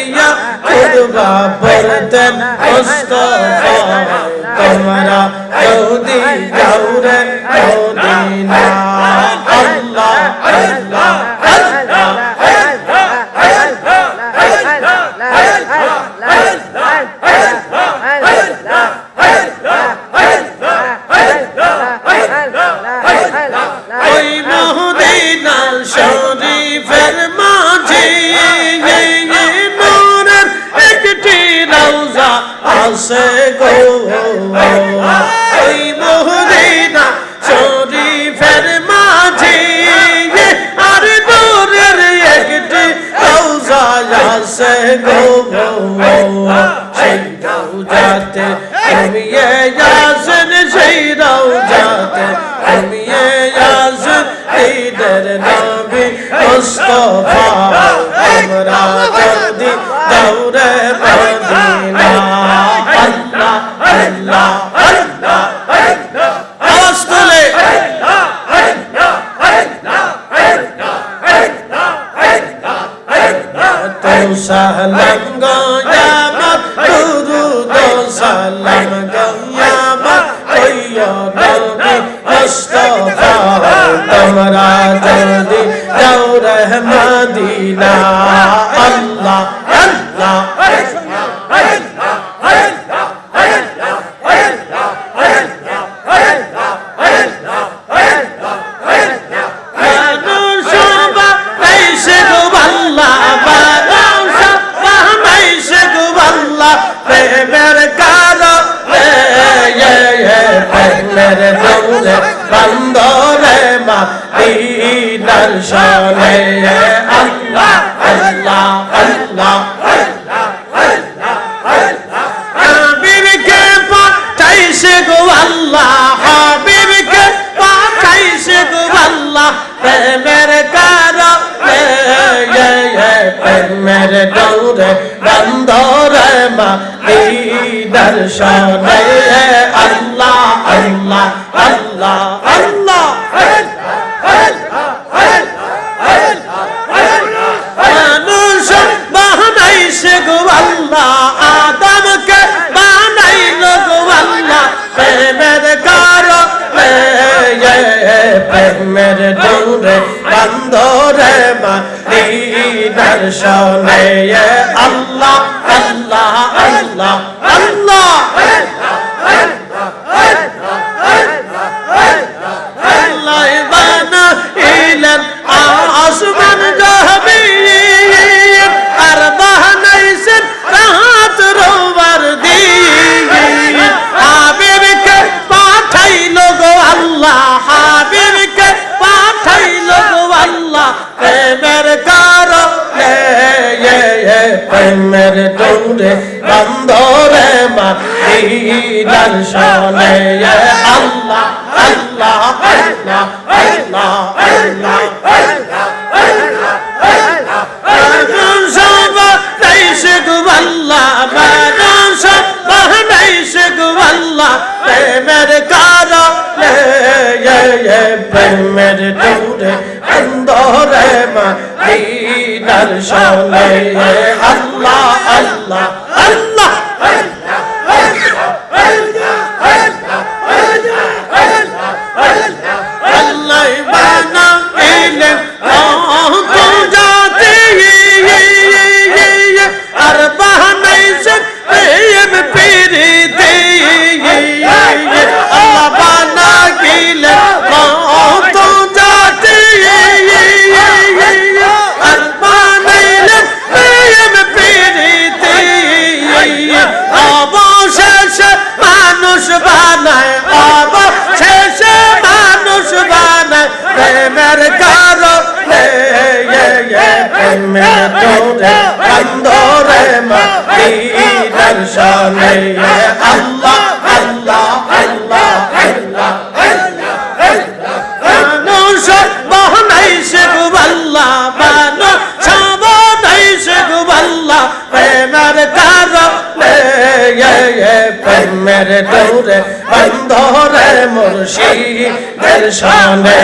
দিয়া কুরবা পড়তেন মুস্তাফা তোমরা যদি যাও রে মদিনা আল্লাহ আল্লাহ আল্লাহ ওই মদিনা শরীফের মাঝে নূরের একটি রওজা আছে গো ওই মদিনা শরীফের মাঝে আর নূরের একটি রওজা আছে গো সেই রওজাতে ঘুমিয়ে যাচ্ছেন সেই রওজাতে ঘুমিয়ে যাচ্ছেন ঈদের নবী মুস্তাফা তোমরা যদি দৌড়ে মদিনা আল্লাহ আল্লাহ আল্লাহ আওয়াজ তুলে তো সালাম গয়ামত দুরুদ সালাম গয়ামত কইয়া নবী মুস্তাফা তোমরা যদি যাও রে মদিনা আল্লাহ আল্লাহ বন্দরে মদিনার শানে আল্লাহ আল্লাহ আল্লাহ হাবিবকে পাঠাইছে গো আল্লাহ হাবিবকে পাঠাইছে গো আল্লাহ প্রেমের কারণে প্রেমের ডোরে বন্দরে মদিনার শানে আল্লাহ আল্লাহ আল্লাহ আল্লাহ মানুষ বানাইছে গো আল্লাহ আদমকে বানাইল গো আল্লাহ প্রেমের কারণে প্রেমের ডোরে বন্দরে মদিনার শানে আল্লাহ আল্লাহ আল্লাহ আল্লাহ আসমান জমিন আর বানাইছেন রাত রোবার দিন হাবিবকে পাঠাইল গো আল্লাহ হাবিবকে পাঠাইল গো আল্লাহ প্রেমের কারণে প্রেমের ডোরে বন্দরে মদিনার শানে আল্লাহ আল্লাহ আল্লাহ আল্লাহ আল্লাহ প্রেমের কারণে প্রেমের ডোরে বন্দরে মদিনার শানে আল্লাহ আল্লাহ আল্লাহ বন্দরে মদিনার শানে আল্লাহ আল্লাহ আল্লাহ আল্লাহ মানুষ বানাইছে গো আল্লাহ মানুষ বানাইছে গো আল্লাহ প্রেমের কারণে প্রেমের ডোরে বন্দরে মুর্শিদের শানে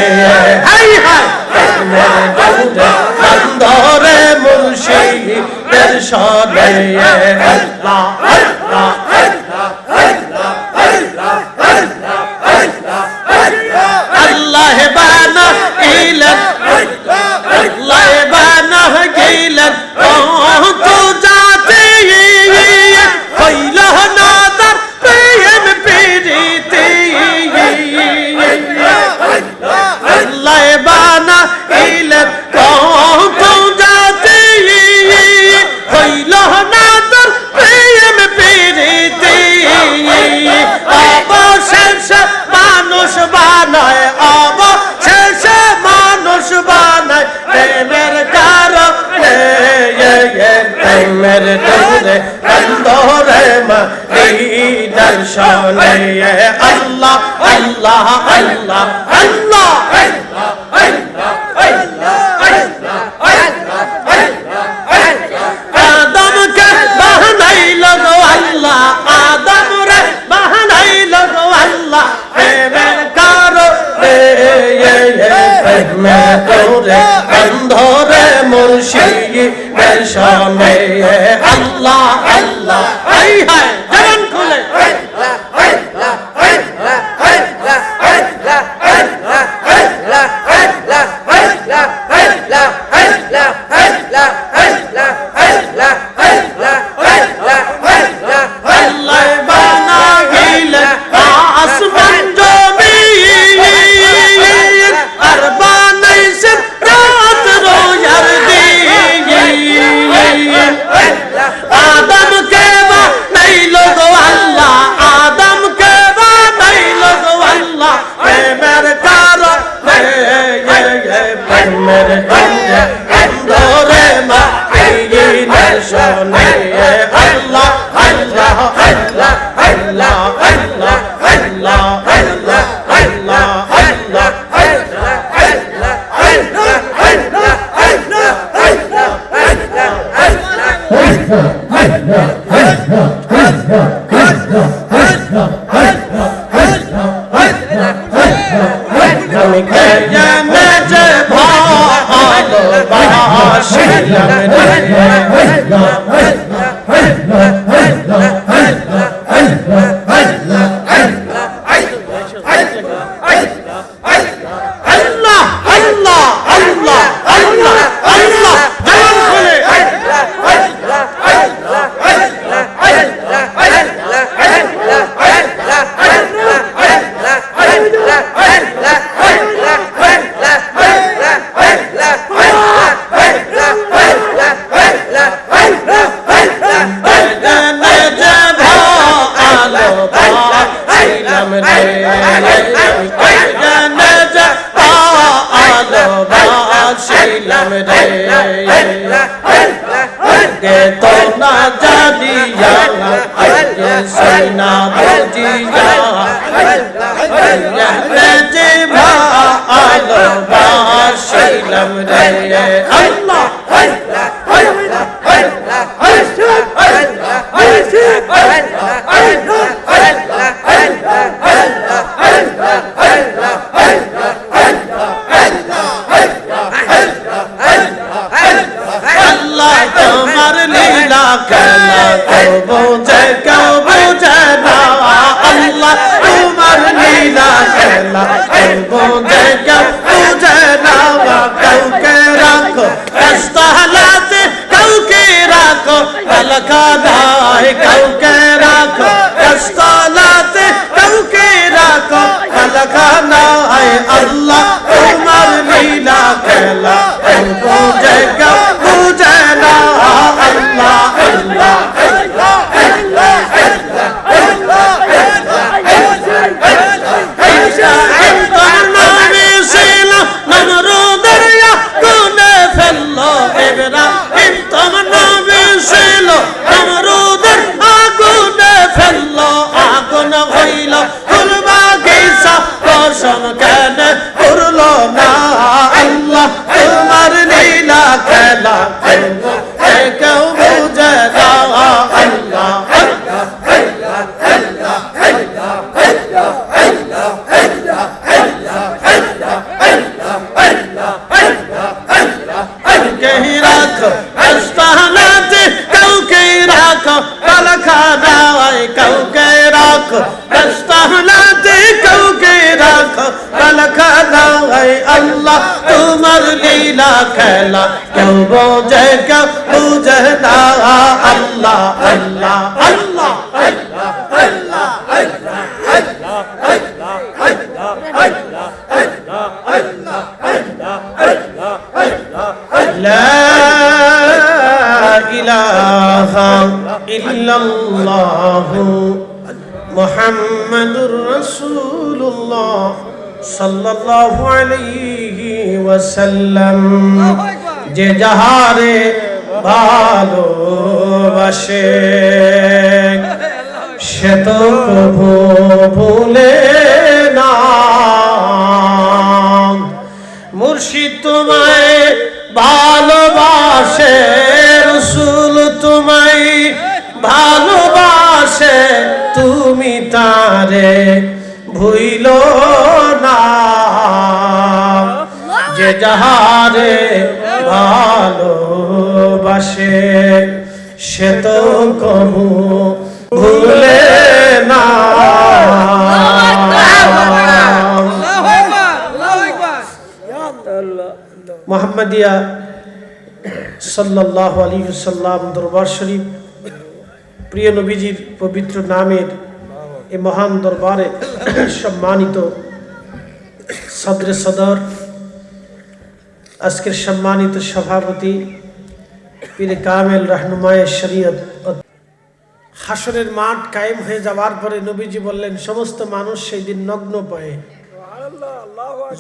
হাই হাই প্রেমের ডোরে বন্দরে মুর্শিদ দর্শনে আল্লাহ আল্লাহ আল্লাহ বানা ইলান আল্লাহ বানা গিলান তো যাতে হইল না তার প্রেম প্রীতি আল্লাহ বানা ইলান তো যাতে হইল না তার প্রেম প্রীতি অবশেষে মানুষ বানায় অবশেষে মানুষ বানায় প্রেমের কারণে প্রেমের ডোরে বন্ধরে দর্শনে আল্লাহ আল্লাহ আল্লাহ আল্লাহ আদমকে বানাইল গো আল্লাহ আদম রে বানাইল গো আল্লাহ প্রেমের কারণে প্রেমের ডোরে বন্ধরে মুর্শিদ দর্শনে আল্লাহ আল্লাহ হাই হাই জবান খুলে আল্লাহ বানা গিলেন আসমান জমিন আর বানাইছেন রাত রোজার দিন আদমকে বানাইল গো আল্লাহ আদমকে বানাইল গো আল্লাহ প্রেমের কারণে প্রেমের ধরে মা দর্শনে আল্লাহ আল্লাহ আল্লাহ আল্লাহ আল্লাহ আল্লাহ আল্লাহ আল্লাহ আল্লাহ আমি কেমনে যে ভালোবাসিলাম আল্লাহ আল্লাহ আল্লাহ আল্লাহ আল্লাহ জবান খুলে তো না জানিয়া সৈনা বুঝিয়া যে ভালোবাসিলাম রে আল্লাহ আল্লাহ তোমার লীলা খেলা কেউ বোঝে না আল্লাহ তোমার লীলা খেলা কেউ বোঝে না কাউকে রাখো রাস্তালাতে কাউকে রাখো আলখানায় কাউকে রাখো রাস্তালাতে কাউকে রাখো আলখানায় আল্লাহ তোমার লীলা খেলা কেউ বোঝে না আল্লাহ আল্লাহ কেন করলো না আল্লাহ তোমার লীলা খেলা খেলা কেউ বোঝে কেউ বুঝে না আল্লাহ আল্লাহ আল্লাহ لا إله إلا الله محمد رسول الله صلى الله عليه وسلم যে যাহারে ভালোবাসে সে তো প্রভু ভুলে না মুর্শিদ তোমায় ভালোবাসে রাসূল তোমায় ভালোবাসে তুমি তারে ভুইলো না যে যাহারে ভালোবাসে সে তো কবু ভুলে না মুহাম্মাদিয়া সাল্লাল্লাহু আলাইহি ওয়াসাল্লাম দরবার শরীফ প্রিয় নবীজির পবিত্র নামের এই মহান দরবারে সম্মানিত সদরে সদর আজকের সম্মানিত সভাপতি পীরে কামেল রাহনুমায়ে শরীয়ত হাসরের মাঠ কায়েম হয়ে যাওয়ার পরে নবীজি বললেন সমস্ত মানুষ সেই দিন নগ্ন পায়ে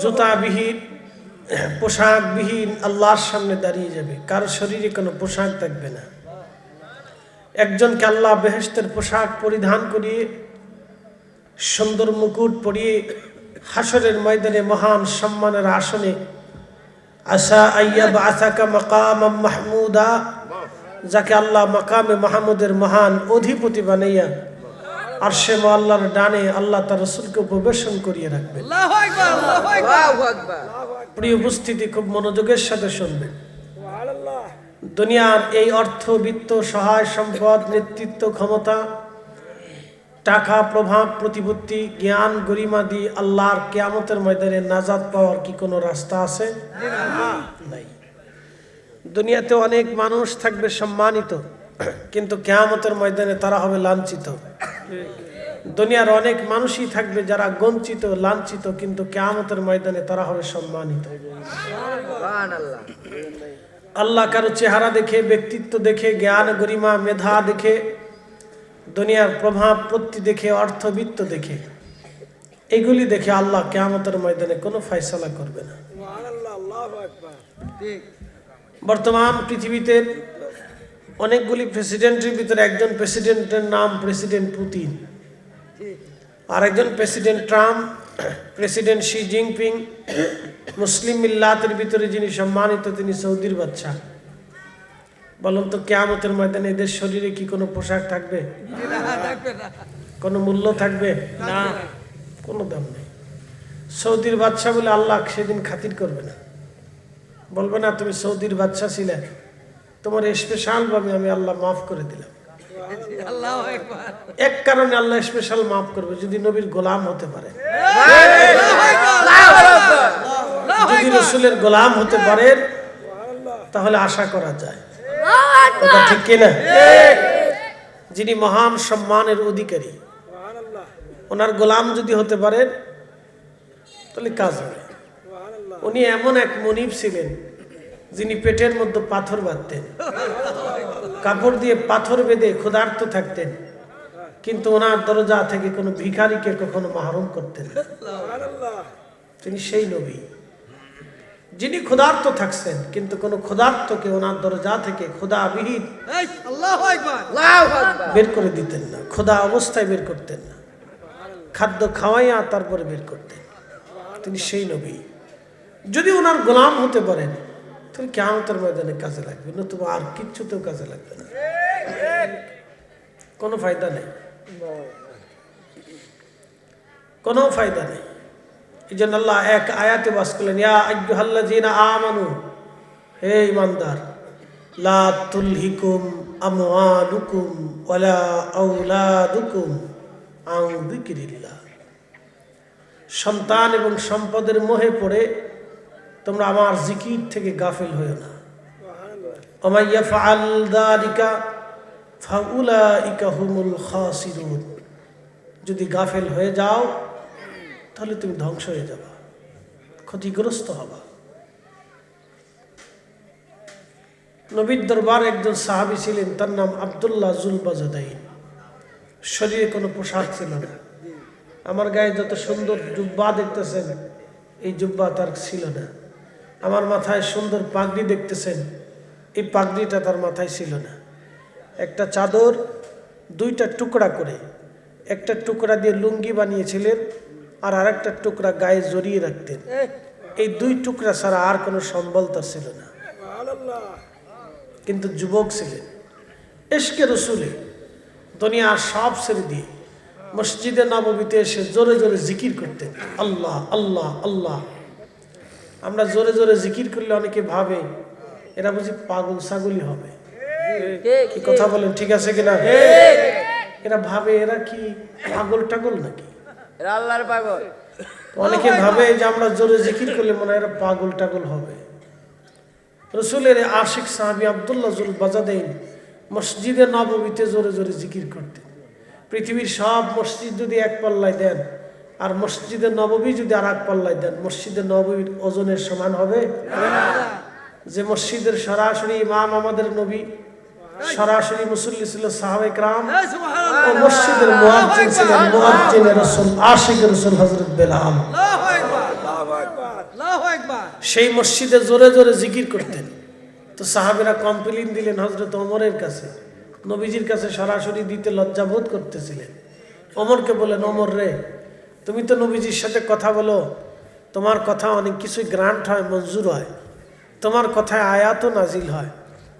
জুতাবিহীন পোশাকবিহীন আল্লাহর সামনে দাঁড়িয়ে যাবে কারো শরীরে কোনো পোশাক থাকবে না একজনকে আল্লাহ বেহেশতের পোশাক পরিধান করিয়ে সুন্দর মুকুট পরিয়ে হাসরের ময়দানে মহান সম্মানের আসনে আসা আইয়াব আসাকা মাকাম মাহমুদা যাকে আল্লাহ মাকামে মাহমুদের মহান অধিপতি বানাইয়া আরশে আল্লাহর ডানে আল্লাহ তার রাসূলকে উপবেশন করিয়ে রাখবেন। আল্লাহু আকবার আল্লাহু আকবার। প্রিয় উপস্থিতি খুব মনোযোগের সাথে শুনবেন। সুবহানাল্লাহ। দুনিয়ার এই অর্থ বিত্ত সহায় সম্পদ নেতৃত্ব ক্ষমতা টাকা প্রভাব প্রতিপত্তি জ্ঞান গরিমা দিয়ে আল্লাহর কিয়ামতের ময়দানে নাজাত পাওয়ার কি কোনো রাস্তা আছে? নাই। দুনিয়াতে অনেক মানুষ থাকবে সম্মানিত কিন্তু কিয়ামতের ময়দানে তারা হবে লাঞ্ছিত। দুনিয়ার অনেক মানুষই থাকবে যারা বঞ্চিত লাঞ্ছিত কিন্তু কিয়ামতের ময়দানে তারা হবে সম্মানিত। সুবহানাল্লাহ। আল্লাহ কারো চেহারা দেখে ব্যক্তিত্ব দেখে জ্ঞান গরিমা মেধা দেখে দুনিয়ার প্রভাব প্রতি দেখে অর্থবিত্ত দেখে এগুলি দেখে আল্লাহ কিয়ামতের ময়দানে কোনো ফয়সালা করবে না। সুবহানাল্লাহ আল্লাহু আকবার। ঠিক। বর্তমান পৃথিবীতে অনেকগুলি প্রেসিডেন্টের ভিতরে একজন প্রেসিডেন্টের নাম প্রেসিডেন্ট পুতিন, আরেকজন president Trump, president Xi Jinping. মুসলিম মিল্লাতের ভিতরে যিনি সম্মানিত তিনি সৌদির বাদশাহ। বলুন তো কিয়ামতের ময়দানে এদের শরীরে কি কোনো পোশাক থাকবে? কোনো মূল্য থাকবে না, কোনো দাম নেই। সৌদির বাদশাহ বলে আল্লাহ সেদিন খাতির করবে না, বলবে না তুমি সৌদির বাদশাহ ছিলে, তোমার স্পেশাল ভাবে আমি আল্লাহ মাফ করে দিলাম। এক কারণে আল্লাহ স্পেশাল মাফ করবে, যদি নবীর গোলাম হতে পারে, যদি রাসূলের গোলাম হতে পারে তাহলে আশা করা যায়। কথা ঠিক কিনা? যিনি মহান সম্মানের অধিকারী ওনার গোলাম যদি হতে পারেন তাহলে কাজ হবে। উনি এমন এক মনিব ছিলেন যিনি পেটের মধ্যে পাথর বাঁধতেন, কাপড় দিয়ে পাথর বেঁধে ক্ষুধার্ত থাকতেন কিন্তু ওনার দরজা থেকে কোনো ভিখারিকে কখনো মাহরুম করতেন না। তিনি সেই নবী যিনি ক্ষুধার্ত থাকছেন কিন্তু কোনো ক্ষুধার্তকে ওনার দরজা থেকে ক্ষুধাবিহীন বের করে দিতেন না, ক্ষুধা অবস্থায় বের করতেন না, খাদ্য খাওয়াইয়া তারপরে বের করতেন। তিনি সেই নবী। যদি ওনার গোলাম হতে পারেন তাহলে কিয়ামতের ময়দানে কাজে লাগবে, নতুবা আর কিচ্ছুতেও কাজে লাগবে না, কোনো ফায়দা নেই, কোনো ফায়দা নেই। এই জন্য আল্লাহ এক আয়াতে বাস করলেন, ইয়া আইয়ুহাল্লাযীনা আমানু, হে ঈমানদার, লা তুলহিকুম আমওয়ালুকুম ওয়ালা আওলাদুকুম আন যিকরিল্লাহ। সন্তান এবং সম্পদের মোহে পড়ে তোমরা আমার জিকির থেকে গাফিল হইও না। ওয়া ইয়াফআল যালিকা ফাউলাইকা হুমুল খাসিরুন। যদি গাফিল হয়ে যাও তাহলে তুমি ধ্বংস হয়ে যাবা, ক্ষতিগ্রস্ত হবা। নবীর দরবারে একজন সাহাবী ছিলেন, তার নাম আব্দুল্লাহ জুলবাজাদাইন। শরীরে কোনো পোশাক ছিল না। আমার গায়ে যত সুন্দর জুব্বা দেখতেছেন, এই জুব্বা তার ছিল না। আমার মাথায় সুন্দর পাগড়ি দেখতেছেন, এই পাগড়িটা তার মাথায় ছিল না। একটা চাদর দুইটা টুকরা করে, একটা টুকরা দিয়ে লুঙ্গি বানিয়েছিলেন আর আরেকটা টুকরা গায়ে জড়িয়ে রাখতেন। এই দুই টুকরা ছাড়া আর কোনো সম্বল তার ছিল না। কিন্তু যুবক ছিলেন, ইশকে রসুলে দুনিয়ার সব ছেড়ে দিয়ে মসজিদে নববীতে এসে জোরে জোরে জিকির করতেন, আল্লাহ আল্লাহ আল্লাহ। আমরা জোরে জোরে জিকির করলে অনেকে ভাবে এরা বুঝি পাগল ছাগলই হবে। কি কথা বলেন, ঠিক আছে কিনা? এরা ভাবে এরা কি পাগল টাগল নাকি, এরা আল্লাহর পাগল। অনেকে ভাবে যে আমরা জোরে জিকির করলে মনে হয় এরা পাগল টাগল হবে। রসুলের আশিক সাহাবী আব্দুল্লাহ জুলবাজাদাইন মসজিদে নববীতে জোরে জোরে জিকির করতেন। পৃথিবীর সব মসজিদ যদি এক পাল্লায় দেন আর মসজিদে নববী যদি আর এক পাল্লায় দেন, মসজিদে নববীর ওজনের সমান হবে? যে মসজিদের সরাসরি ইমাম আমাদের নবী, সরাসরি মুসল্লি ছিল সাহাবায়ে কেরাম, ও মসজিদের মুয়াজ্জিন ছিলেন মুয়াজ্জিনে রাসূল আশিকে রাসূল হযরত বেলাল। সেই মসজিদে জোরে জোরে জিকির করতেন। তো সাহাবীরা কমপ্লেইন দিলেন হযরত ওমরের কাছে, নবীজির কাছে সরাসরি দিতে লজ্জাবোধ করতেছিলেন। ওমরকে বলেন, ওমর রে, তুমি তো নবীজির সাথে কথা বলো, তোমার কথা অনেক কিছুই গ্রান্ট হয়, মঞ্জুর হয়, তোমার কথায় আয়াতও নাজিল হয়,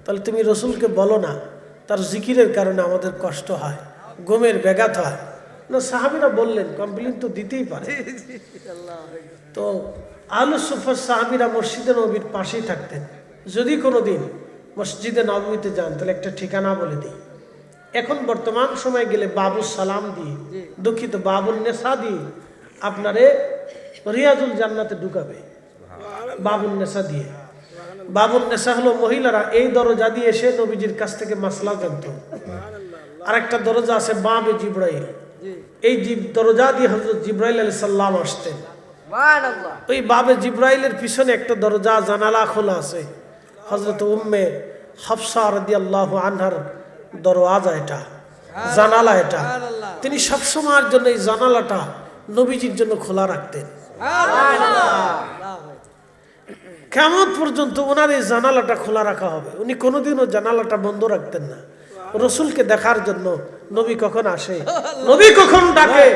তাহলে তুমি রসুলকে বলো না, তার জিকিরের কারণে আমাদের কষ্ট হয়, ঘুমের ব্যাঘাত হয় না। সাহাবীরা বললেন, কমপ্লেইন তো দিতেই পারে। তো আহলুস সুফার সাহাবীরা মসজিদে নবীর পাশেই থাকতেন। যদি কোনো দিন মসজিদে নববীতে যান তাহলে একটা ঠিকানা বলে দিই। এখন বর্তমান সময় গেলে বাবুস সালাম দিয়ে, দুঃখিত বাবুল নেসা দিয়ে আপনারে রিয়াজুল জান্নাতে ঢুকাবে। বাবুল নেসা দিয়ে, বাবুল নেসা হলো মহিলারা এই দরজা দিয়ে এসে নবীজির কাছ থেকে মাসলা জানতো। আরেকটা দরজা আছে বাবে জিব্রাইল, এই দরজা দিয়ে হযরত জিব্রাইল আলাইহিস সালাম আসতেন। ওই বাবে জিব্রাইলের পিছনে একটা দরজা জানালা খোলা আছে, হযরত উম্মে হাফসা রাদিয়াল্লাহু আনহার দরওয়াজা, এটা জানালা। এটা তিনি সবসময়ের জন্য এই জানালাটা নবীজির জন্য খোলা রাখতেন। কিয়ামত পর্যন্ত ওনার এই জানালাটা খোলা রাখা হবে। উনি কোনোদিনও জানালাটা বন্ধ রাখতেন না। রসুলকে দেখার জন্য নবী কখন আসে, নবী কখন ডাকে,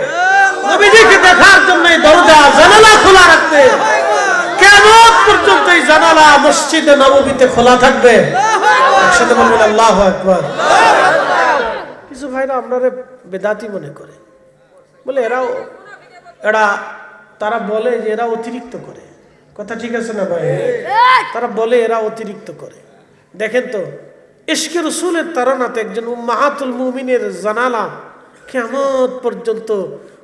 নবীজিকে দেখার জন্য এই দরজা জানালা খোলা রাখতে, কিয়ামত পর্যন্ত এই জানালা মসজিদে নববীতে খোলা থাকবে। একসাথে বলবেন আল্লাহু আকবার। কিছু ভাইরা আপনারা বেদাতি মনে করে, বলে তারা বলে যে এরা অতিরিক্ত করে। কথা ঠিক আছে না ভাই? তারা বলে এরা অতিরিক্ত করে। দেখেন তো, ইশকে রসুলের তারানাতে একজন উম্মাহাতুল মুমিনের জানালা কিয়ামত পর্যন্ত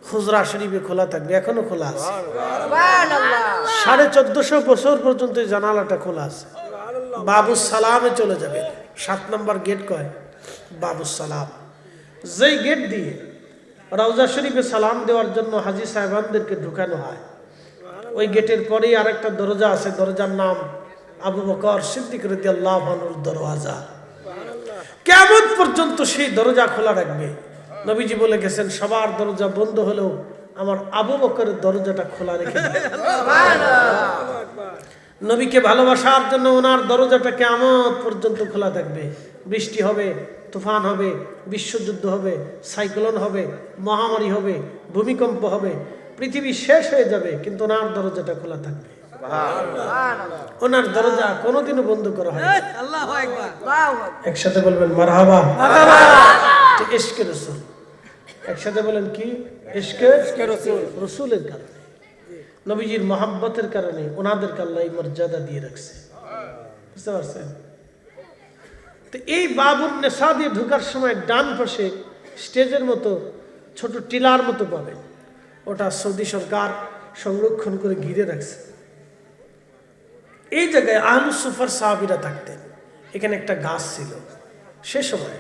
হুজরা শরীফে খোলা থাকবে, এখনো খোলা আছে। 1450 বছর পর্যন্ত এই জানালাটা খোলা আছে। বাবুস সালামে চলে যাবে, 7 নম্বর গেট কয় বাবুস সালাম। যেই গেট দিয়ে রওজা শরীফে সালাম দেওয়ার জন্য হাজী সাহেবানদেরকে ঢুকানো হয়, ওই গেটের পরেই আরেকটা দরজা আছে, দরজার নাম আবু বকর সিদ্দিক রাদিয়াল্লাহু আনহুর দরওয়াজা। কিয়ামত পর্যন্ত সেই দরজা খোলা রাখবে। নবীজি বলে গেছেন, সবার দরজা বন্ধ হলেও আমার আবু বকরের দরজাটা খোলা রেখে দিবেন। নবীকে ভালোবাসার জন্য ওনার দরজাটা কিয়ামত পর্যন্ত খোলা থাকবে। বৃষ্টি হবে, তুফান হবে, বিশ্বযুদ্ধ হবে, সাইক্লোন হবে, মহামারী হবে, ভূমিকম্প হবে, পৃথিবী শেষ হয়ে যাবে, কিন্তু ওনার দরজাটা খোলা থাকবে। ওনার দরজা কোনোদিনও বন্ধ করা হয় না। একসাথে বলবেন মারহাবা। ইশকে রাসূল, একসাথে বলেন কি? ইশকে রাসূলের কারণে, নবীজির মহব্বতের কারণে ওনাদেরকে আল্লাহ মর্যাদা দিয়ে রাখছে। বুঝতে পারছেন? তো এই বাবুল নেসা দিয়ে ঢোকার সময় ডান পাশে স্টেজের মতো ছোট টিলার মতো পাবেন, ওটা সৌদি সরকার সংরক্ষণ করে ঘিরে রাখছে। এই জায়গায় আহলুস সুফার সাহাবীরা থাকতেন। এখানে একটা গাছ ছিল সে সময়,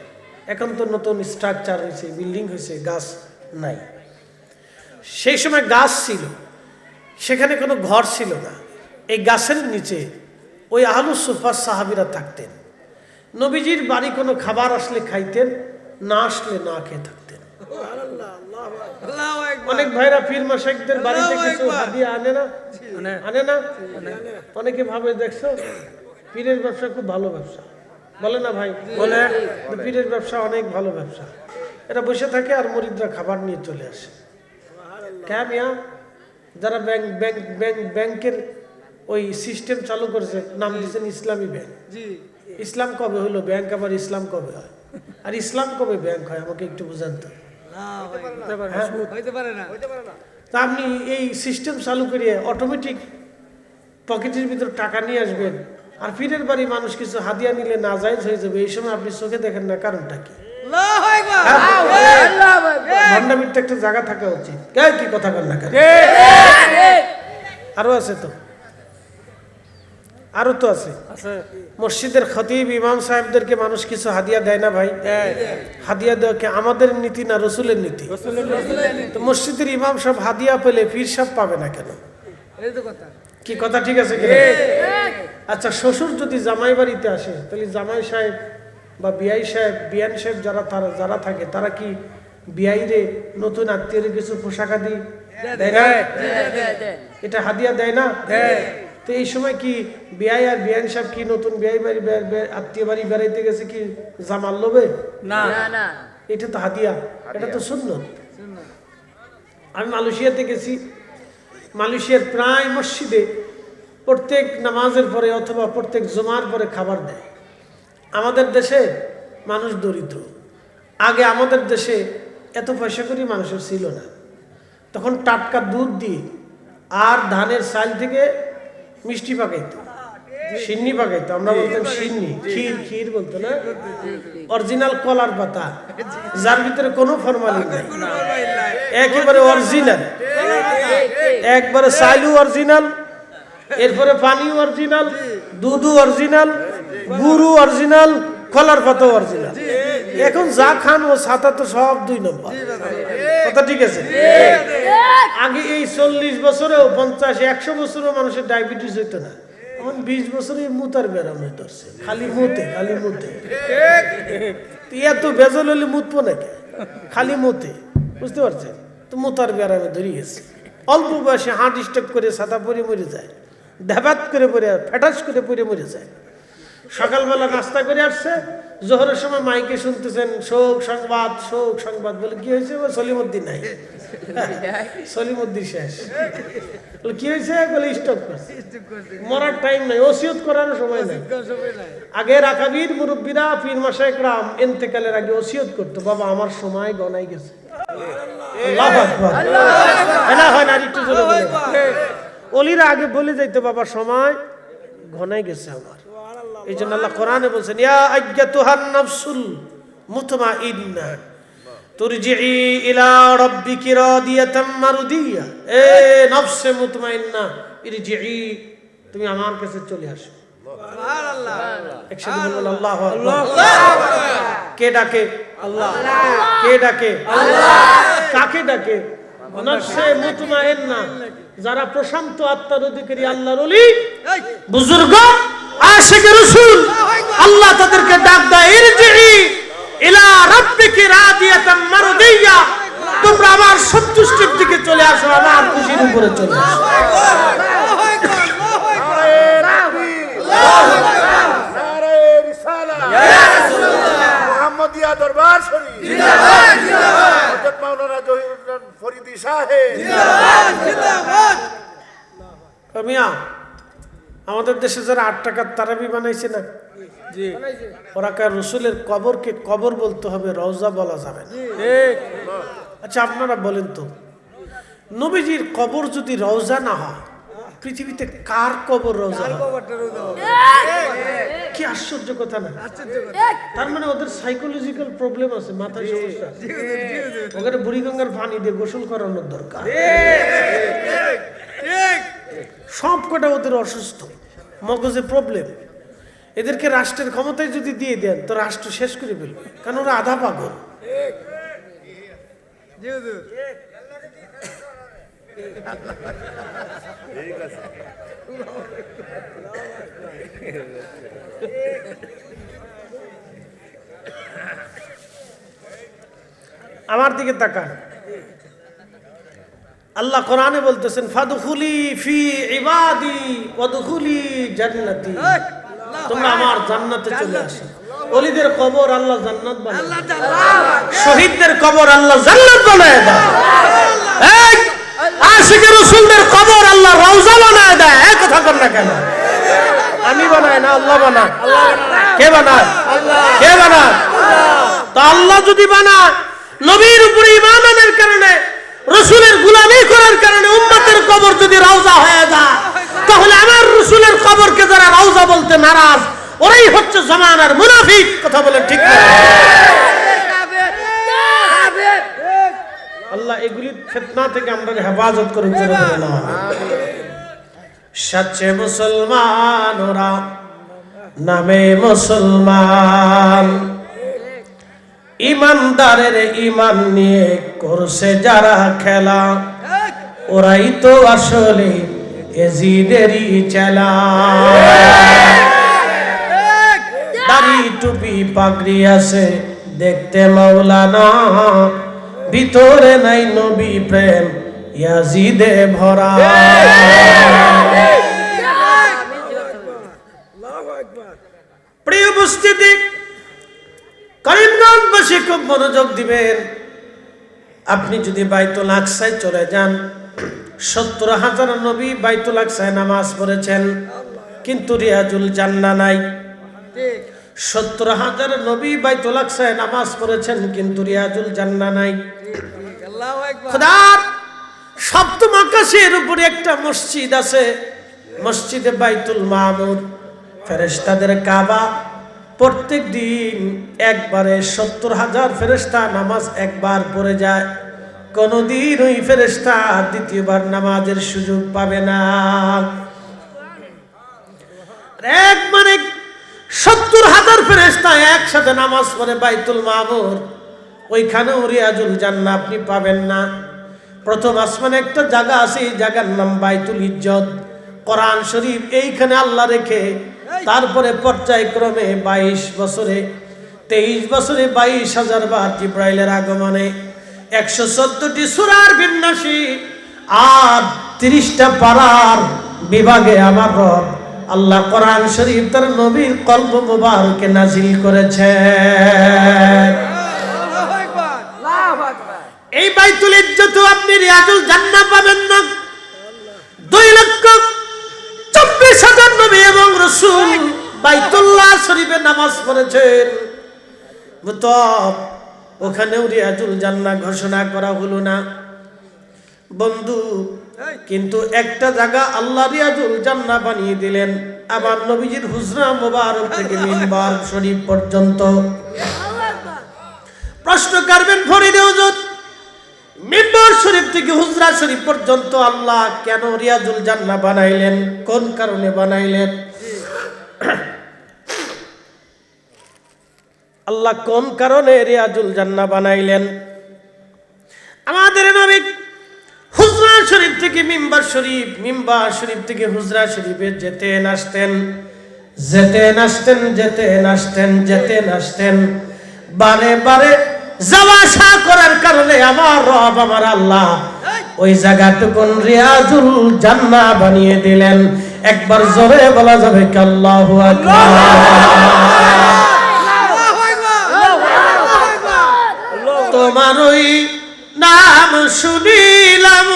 এখন তো নতুন স্ট্রাকচার হয়েছে, বিল্ডিং হয়েছে, গাছ নাই। সেই সময় গাছ ছিল, সেখানে কোনো ঘর ছিল না। এই গাছের নিচে ওই আহলুস সুফার সাহাবীরা থাকতেন। নবীজির বাড়ি কোনো খাবার আসলে খাইতেন, না আসলে না খেয়ে থাকতেন। অনেক ভাইরা পীর মাশাইখদের বাড়িতে কিছু হাদিয়া আনে না, আনে না? অনেকে ভাবে দেখছো পীরের ব্যবসা খুব ভালো ব্যবসা, বলে না ভাই? বলে পীরের ব্যবসা অনেক ভালো ব্যবসা। এরা বসে থাকে আর মুরিদরা খাবার নিয়ে চলে আসে। কেন মিয়া? যারা ব্যাংকের ওই সিস্টেম চালু করেছে, নাম দিচ্ছেন ইসলামী ব্যাংক। ইসলাম কবে হলো ব্যাংক, আবার ইসলাম কবে হয়? আর ইসলাম কবে ব্যাংক হয়? আমাকে একটু বুঝান তো। তা আপনি এই সিস্টেম চালু করিয়ে অটোমেটিক পকেটের ভিতর টাকা নিয়ে আসবেন, আর পীরের বাড়ি মানুষ কিছু হাদিয়া নিলে নাজায়েজ হয়ে যাবে, এই সময় আপনি চোখে দেখেন না, কারণটা কি? ভণ্ডামির একটা জায়গা থাকা উচিত। কি কথা বল না? আরো আছে তো, আরো তো আছে। মসজিদের খতিব ইমাম সাহেবদেরকে মানুষ কিছু হাদিয়া দেয় না ভাই? হাদিয়া দেওয়া কি আমাদের নীতি না রসুলের নীতি? তো মসজিদের ইমাম সাহেব হাদিয়া পেলে পীর সাহেব পাবে না কেন? কি কথা ঠিক আছে কি? আচ্ছা, শ্বশুর যদি জামাই বাড়িতে আসে, তাহলে জামাই সাহেব বা বিআই সাহেব, বিয়ান সাহেব যারা থাকে, তারা কি বিআইরে নতুন আত্মীয়ের কিছু পোশাক আদি দেয় না? এটা হাদিয়া দেয় না? তো এই সময় কি বিআই আর বিয়ান সাহেব কি নতুন বিআই বাড়ি আত্মীয় বাড়ি বেড়াইতে গেছে কি জামাল লোবে? না, এটা তো হাদিয়া, এটা তো সুন্নত। আমি মালয়েশিয়াতে গেছি, মালয়েশিয়ার প্রায় মসজিদে প্রত্যেক নামাজের পরে অথবা প্রত্যেক জুমার পরে খাবার দেয়। আমাদের দেশে মানুষ দরিদ্র, আগে আমাদের দেশে এত পয়সা করি মানুষের ছিল না, তখন টাটকা দুধ দিয়ে আর ধানের চাল থেকে মিষ্টি পাকাইতো, সিন্নি পাকাইতো, আমরা বলতাম সিন্নি, ক্ষীর বলতো না, অরিজিনাল কলার পাতা, যার ভিতরে কোনো ফরমালিন নাই, একেবারে অরিজিনাল, একবারে চাইলু অরিজিনাল, এরপরে পানিও অরিজিনাল, দুধও অরিজিনাল, গুড়ও অরিজিনাল, কলার পাতা অরিজিনাল। এখন যা খান ও ছাতা তো সব 2 নম্বর। কথা ঠিক আছে? আগে এই 40 বছরেও 50 100 বছরেও মানুষের ডায়াবেটিস হইতো না, এখন 20 বছরে মুতার ব্যারাম হইতেছে, খালি মুতে। এত বেজল হলে মুতবো নাকি? খালি মুতে, বুঝতে পারছেন তো? মুতার ব্যারামে ধরে গেছে। অল্প বয়সে হার্ট স্ট্রোক করে ছাতা পরে মরে যায়, ধাবাত করে পরে, ফ্যাটাস করে পরে মরে যায়। সকালবেলা নাস্তা করে আসছে, জোহরের সময় মাইকে শুনতেছেন শোক সংবাদ, বলে কি হয়েছে? সলিমুদ্দিন নাই, সলিমুদ্দিন শেষ। কি হয়েছে? বলে স্টক করছে, মরার টাইম নাই, ওসিয়ত করার সময় নাই। আগে আকাবির মুরব্বীরা পীর মাশায়েখরা ইন্তেকালের আগে ওসিয়ত করতো, বাবা আমার সময় গনাই গেছে। আল্লাহু আকবার, এলা হয় না? একটু জোরে বলে। ওলিরা আগে বলে যাইতো, বাবা সময় ঘনাই গেছে আমার। এই জন্য আল্লাহ কোরআনে বলছেন, ইয়া আইয়াতুহান নাফসুল মুতমাইন্নাহ তুরজিই ইলা রাব্বিকি রাদিয়াতাম মারদিয়া। এ নফসে মুতমাইন্নাহ, ইরজিই, তুমি আমার কাছে চলে আসো। সুবহানাল্লাহ, একসাথে বলুন আল্লাহু আকবার। কে ডাকে? আল্লাহ। কে ডাকে? আল্লাহ। কাকে ডাকে? নফসে মুতমাইন্নাহ, যারা প্রশান্ত আত্মার অধিকারী, আল্লাহর ওলি, বুজুর্গ, আশিক রাসূল, আল্লাহ তাদেরকে ডাক দেয়, ইরজিই ইলা রাব্বিকি রাদিয়াতাম মারদিয়া, তোমরা আমার সন্তুষ্টির দিকে চলে আসো, আমার খুশির উপরে চলে আসো। নারে রিসালাত, ইয়া রাসূলুল্লাহ, মুহাম্মাদিয়া দরবার শরীফ জিন্দাবাদ, জিন্দাবাদ, হযরত মাওলানা জহিরুদ্দিন ফরিদি সাহেব জিন্দাবাদ, জিন্দাবাদ। কামিয়া, আমাদের দেশে যারা 8 টাকার তারাবি বানাইছে না, ওরা কে রসুলের কবরকে কবর বলতে হবে, রওজা বলা যাবে না। আচ্ছা আপনারা বলেন তো, নবীজির কবর যদি রওজা না হয়, পৃথিবীতে কার কবর রওজা? কি আশ্চর্য কথা না? তার মানে ওদের সাইকোলজিক্যাল প্রবলেম আছে, মাথায় সমস্যা। ওখানে বুড়িগঙ্গার পানি দিয়ে গোসল করানোর দরকার। সব কটা ওদের অসুস্থ, মগজে প্রবলেম। এদেরকে রাষ্ট্রের ক্ষমতায় যদি দিয়ে দেন তো রাষ্ট্র শেষ করে ফেলবে, কারণ ওরা আধা পাগল। আমার দিকে তাকান, আল্লাহ কোরআনে বলতেছেন ফাদখুলি ফি ইবাদি ওয়াদখুলি জান্নাতি, তোমরা আমার জান্নাতে চলে আসো। ওলিদের কবর আল্লাহ জান্নাত বানায়, শহীদদের কবর আল্লাহ জান্নাত বানায় দেয়, এই আশিকে রাসূলদের কবর আল্লাহ রওজা বানায় দেয়। এই কথা কর না কেন? আমি বানাই না, আল্লাহ বানায়। কে বানায়? কে বানায়? তো আল্লাহ যদি বানায়, নবীর উপরে ঈমান আনার কারণে, রাসূলের গোলামি করার কারণে উম্মতের কবর যদি রওজা হয়ে যায়, তাহলে আমার রাসূলের কবরকে যারা রওজা বলতে নারাজ, ওরাই হচ্ছে জামানার মুনাফিক। কথা বলেন ঠিক না? আল্লাহ এগুলি ফিতনা থেকে আমরা হেফাজত করুন। সচ্চে মুসলমান ওরা, নামে মুসলমান, ইমানদারের ইমান নিয়ে করছে যারা খেলা, ওরাই তো আসলে এজিদেরই চেলা। দাড়ি টুপি পাগড়ি আছে দেখতে মাওলানা, ভিতরে নাই নবী প্রেম ইয়াজিদে ভরা। প্রিয় উপস্থিতি, করিমগঞ্জবাসী খুব মনোযোগ দিবেন। আপনি যদি বাইতুল আকসায় চলে যান, 70,000 নবী বাইতুল আকসায় নামাজ পড়েছেন, কিন্তু রিয়াজুল জান্নাহ নাই। 70,000 নবী বাইতুল আকসায় নামাজ পড়েছেন, কিন্তু রিয়াজুল জান্নাহ নাই। খোদার সপ্তম আকাশের উপরে একটা মসজিদ আছে, মসজিদে বাইতুল মামুর, ফেরেশতাদের কাবা। প্রত্যেক দিন একবারে 70,000 ফেরেশতা নামাজ একবার পড়ে যায়। কোনদিন ওই ফেরেশতা দ্বিতীয়বার নামাজের সুযোগ পাবে না। এক মানে 70,000 ফেরেশতা একসাথে নামাজ পড়ে বাইতুল মামুর, ওইখানেও রিয়াজুল জান্নাহ আপনি পাবেন না। প্রথম আসমানে একটা জায়গা আছে, এই জায়গার নাম বাইতুল ইজ্জত। কোরআন শরীফ এইখানে আল্লাহ রেখে তারপরে পর্যায়ক্রমে 22 বছরে 23 বছরে 22,000 বার জিব্রাইলের আগমনে 114টি সূরার বিন্যাসী আর 30টা পারার বিভাগে আমার রব আল্লাহ কোরআন শরীফ তার নবীর কলব মুবারকে নাজিল করেছেন। এই বাইতুল ইজ্জত আপনি রিয়াজুল জান্নাহ পাবেন না। 2,24,000 নবী এবং রাসূল বাইতুল্লাহ শরীফে নামাজ পড়েছেন, ওখানেও রিয়াজুল জান্নাহ ঘোষণা করা হলো না বন্ধু। কিন্তু একটা জায়গা আল্লাহ রিয়াজুল জান্নাহ বানিয়ে দিলেন, আমার নবীজির হুজরা মুবারক থেকে মিম্বার শরীফ পর্যন্ত। প্রশ্ন করবেন ফরিদে হুজুর, মিম্বার শরীফ থেকে হুজরা শরীফ পর্যন্ত আল্লাহ কেন রিয়াজুল জান্নাহ বানাইলেন? কোন কারণে বানাইলেন? আল্লাহ কোন কারণে রিয়াজুল জান্নাহ বানাইলেন? আমাদের নবী হুজরা শরীফ থেকে মিম্বার শরীফ, মিম্বার শরীফ থেকে হুজরা শরীফে যেতেন আসতেন, যেতেন আসতেন, যেতেন আসতেন, যেতেন আসতেন। বারে বারে যাওয়া আসা করার কারণে আমার রব আমার আল্লাহ ওই জায়গাটুকুন রিয়াজুল জান্নাহ বানিয়ে দিলেন। একবার জোরে বলা যাবে কি আল্লাহু আকবার? তোমার ওই নাম শুনিলাম,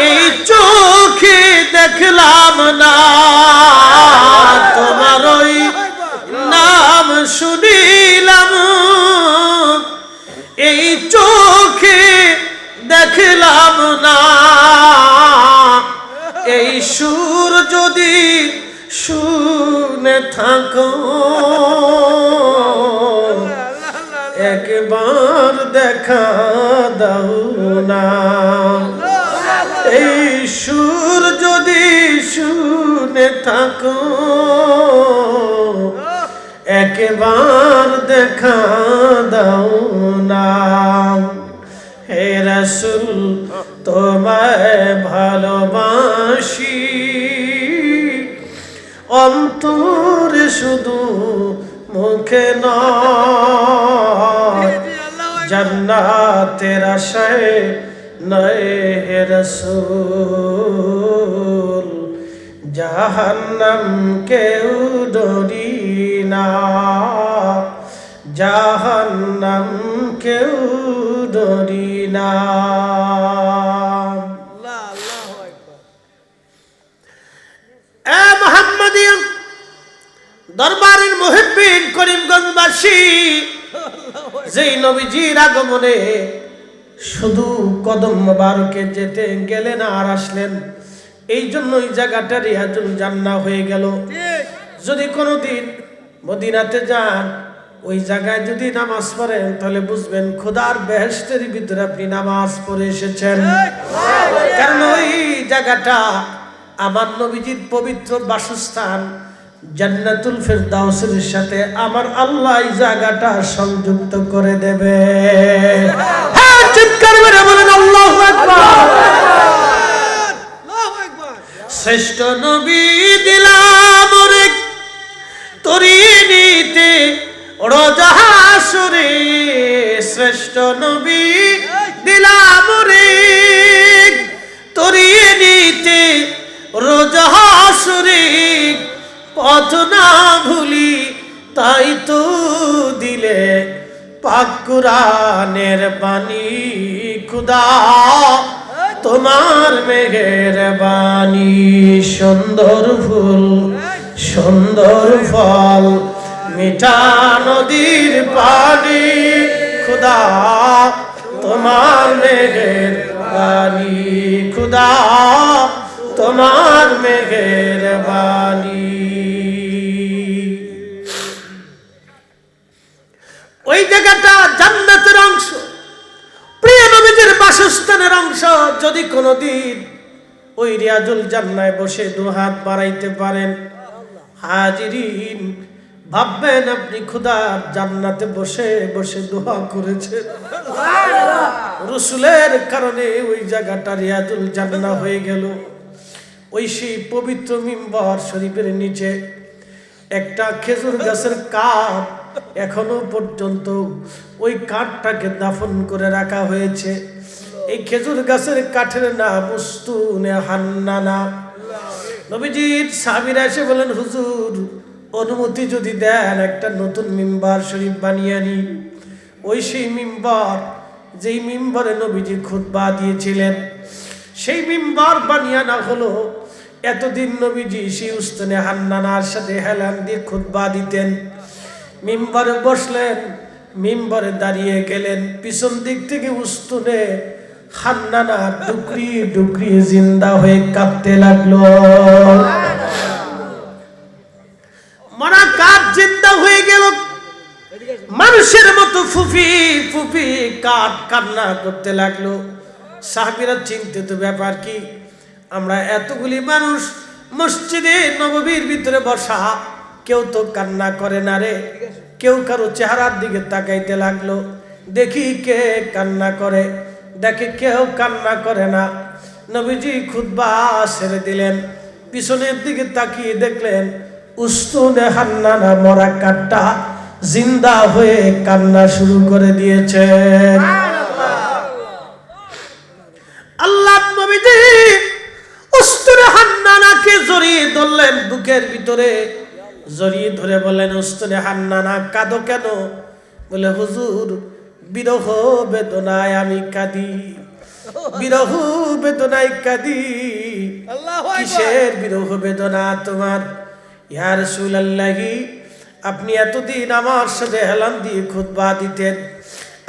এই চোখে দেখলাম না। তোমার ওই নাম শুনিলাম, এই চোখে দেখলাম না। এই সুর যদি শুনে থাকো, একবার দেখা দাও না। এই সুর যদি থাকো, একবার দেখা দাও না। হে রাসূল তোমায় ভালোবাসি, অন্তরে শুধু মুখে নয়, জান্নাতের আশায় নয় হে রাসূল, জাহান্নাম কেউ ডরি না, জাহান্নাম কেউ ডরি না। এ মুহাম্মাদিয়া দরবারের মুহিব্বিন করিমগঞ্জবাসী, যেই নবীজির আগমনে শুধু কদম মোবারকে যেতে গেলেন আর আসলেন, এই জন্য এই জায়গাটা রিয়াজুল জান্নাহ হয়ে গেল। যদি কোনোদিন মদিনাতে যান, ওই জায়গায় যদি নামাজ পড়েন, তাহলে বুঝবেন খোদার বেহেশতের ভিতরে আপনি নামাজ পড়ে এসেছেন। কারণ ওই জায়গাটা আমার নবীজির পবিত্র বাসস্থান জান্নাতুল ফেরদাউসের সাথে আমার আল্লাহ এই জায়গাটা সংযুক্ত করে দেবে। হ্যাঁ, চিৎকার করে বলেন আল্লাহু আকবার। শ্রেষ্ঠ নবী দিলাম রে তোরি নিতে রোজা হাসরে, শ্রেষ্ঠ নবী দিলাম রে তোরি নিতে রোজা হাসরে, পথ না ভুলি তাই তো দিলে পাক কুরআনের বাণী, খুদা তোমার মেহেরবানি। সুন্দর ফুল সুন্দর ফল মিঠা নদীর পানি, খুদা তোমার মেহেরবানি, খুদা তোমার মেহেরবানি। ওই জায়গাটা জান্নাতের অংশ, প্রিয় নবীজির বাসস্থানের অংশ। যদি কোনোদিন ওই রিয়াজুল জান্নায় বসে দুহাত বাড়াইতে পারেন, হাজিরিন ভাববেন আপনি খোদার জান্নাতে বসে বসে দোয়া করেছেন। রাসূলের কারণে ওই জায়গাটা রিয়াজুল জান্নাহ হয়ে গেল। ওই সেই পবিত্র মিম্বর শরীফের নিচে একটা খেজুর গাছের কাঠ, এখনো পর্যন্ত ওই কাঠটাকে দাফন করে রাখা হয়েছে। এই খেজুর গাছের কাঠের নাম উস্তুনে হান্নানা। নবীজির সাহাবীরা এসে বলেন, হুজুর অনুমতি যদি দেন একটা নতুন মিম্বার শরীফ বানিয়ে আনি। ওই সেই মিম্বার, যেই মিম্বরে নবীজি খুতবা দিয়েছিলেন, সেই মিম্বার বানিয়ে আনা হলো। এতদিন নবীজি সেই উস্তুনে হান্নানার সাথে হেলান দিয়ে খুতবা দিতেন। মিম্বরে বসলেন, মিম্বরে দাঁড়িয়ে গেলেন, পিছন দিক থেকে উস্তুনে হান্নানা ডুকরি ডুকরি জিন্দা হয়ে কাঁপতে লাগলো। মরা কাঠ জিন্দা হয়ে গেল, মানুষের মতো ফুফি ফুফি কাঠ কান্না করতে লাগলো। সাহাবীরা চিন্তিত, ব্যাপার কি? আমরা এতগুলি মানুষ মসজিদে নববীর ভিতরে বসা, কেউ তো কান্না করে না রে। কেউ কারো চেহারার দিকে তাকাইতে লাগলো, দেখি কে কান্না করে। দেখে কেউ কান্না করে না। নবীজি খুতবা ছেড়ে দিলেন, পিছনের দিকে তাকিয়ে দেখলেন উস্তুনে হান্নানা মরা কাঠটা জিন্দা হয়ে কান্না শুরু করে দিয়েছে। আল্লাহ নবীজি উস্তুনে হান্নানাকে জড়িয়ে ধরলেন, বুকের ভিতরে জড়িয়ে ধরে বললেন, উস্তুনে হান্নানা কাঁদো কেন? বলে, হুজুর বিরহ বেদনায় আমি কাঁদি, বিরহ বেদনায় কাঁদি। কিসের বিরহ বেদনা তোমার? ইয়া রাসূলুল্লাহি, আপনি এতদিন আমার সাথে হেলান দিয়ে খুতবা দিতেন,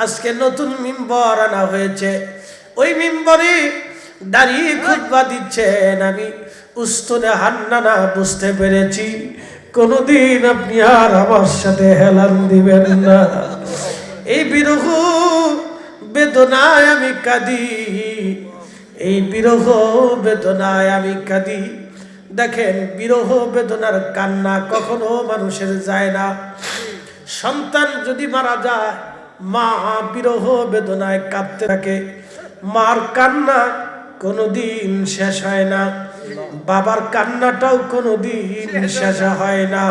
আজকে নতুন মিম্বর আনা হয়েছে, ওই মিম্বরে দাঁড়িয়ে খুতবা দিচ্ছেন। আমি উস্তুনে হান্নানা বুঝতে পেরেছি কোনদিন আপনি আর আমার সাথে হেলান দিবেন না। এই বিরহ বেদনায় আমি কাঁদি, এই বিরহ বেদনায় আমি কাঁদি। দেখেন বিরহ বেদনার কান্না কখনো মানুষের যায় না। সন্তান যদি মারা যায় মা বিরহ বেদনায় কাঁদতে থাকে, মার কান্না কোনোদিন শেষ হয় না, বাবার কান্নাটাও কোনোদিন শেষ হয় না।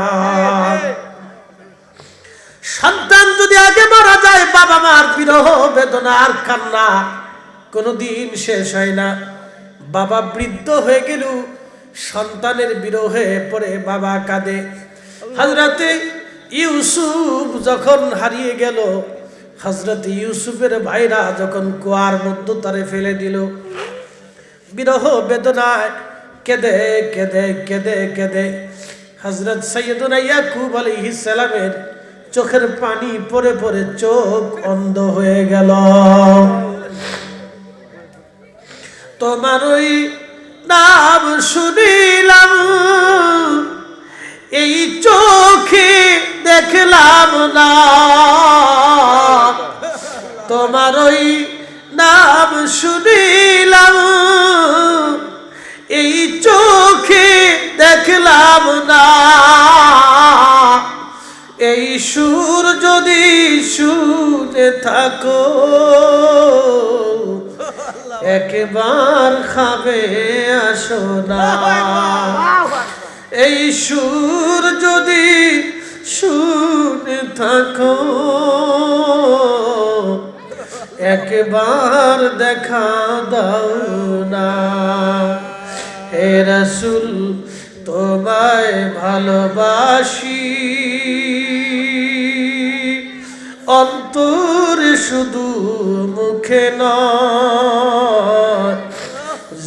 সন্তান যদি আগে মারা যায় বাবা মার বিরহ বেদনার কান্না কোনোদিন শেষ হয় না। বাবা বৃদ্ধ হয়ে গেল সন্তানের বিরহে পড়ে বাবা কাঁদে। হযরতে ইউসুফ যখন হারিয়ে গেল, হযরতে ইউসুফের ভাইরা যখন কুয়ার মধ্যে তারে ফেলে দিল, বিরহ বেদনায় কেঁদে কেঁদে কেঁদে কেঁদে হযরত সাইয়্যিদুনা ইয়াকুব আলাইহিস সালামের চোখের পানি পড়ে পড়ে চোখ অন্ধ হয়ে গেল। তোমার ওই নাম শুনিলাম, এই চোখে দেখলাম না। তোমার ওই নাম শুনিলাম, এই চোখে দেখলাম না। এই সুর যদি শুনে থাকো একবার খাবে আসো না। এই সুর যদি শুনে থাকো একবার দেখা দাও না। হে রাসূল তোমায় ভালোবাসি, অন্তরে শুধু মুখে নয়,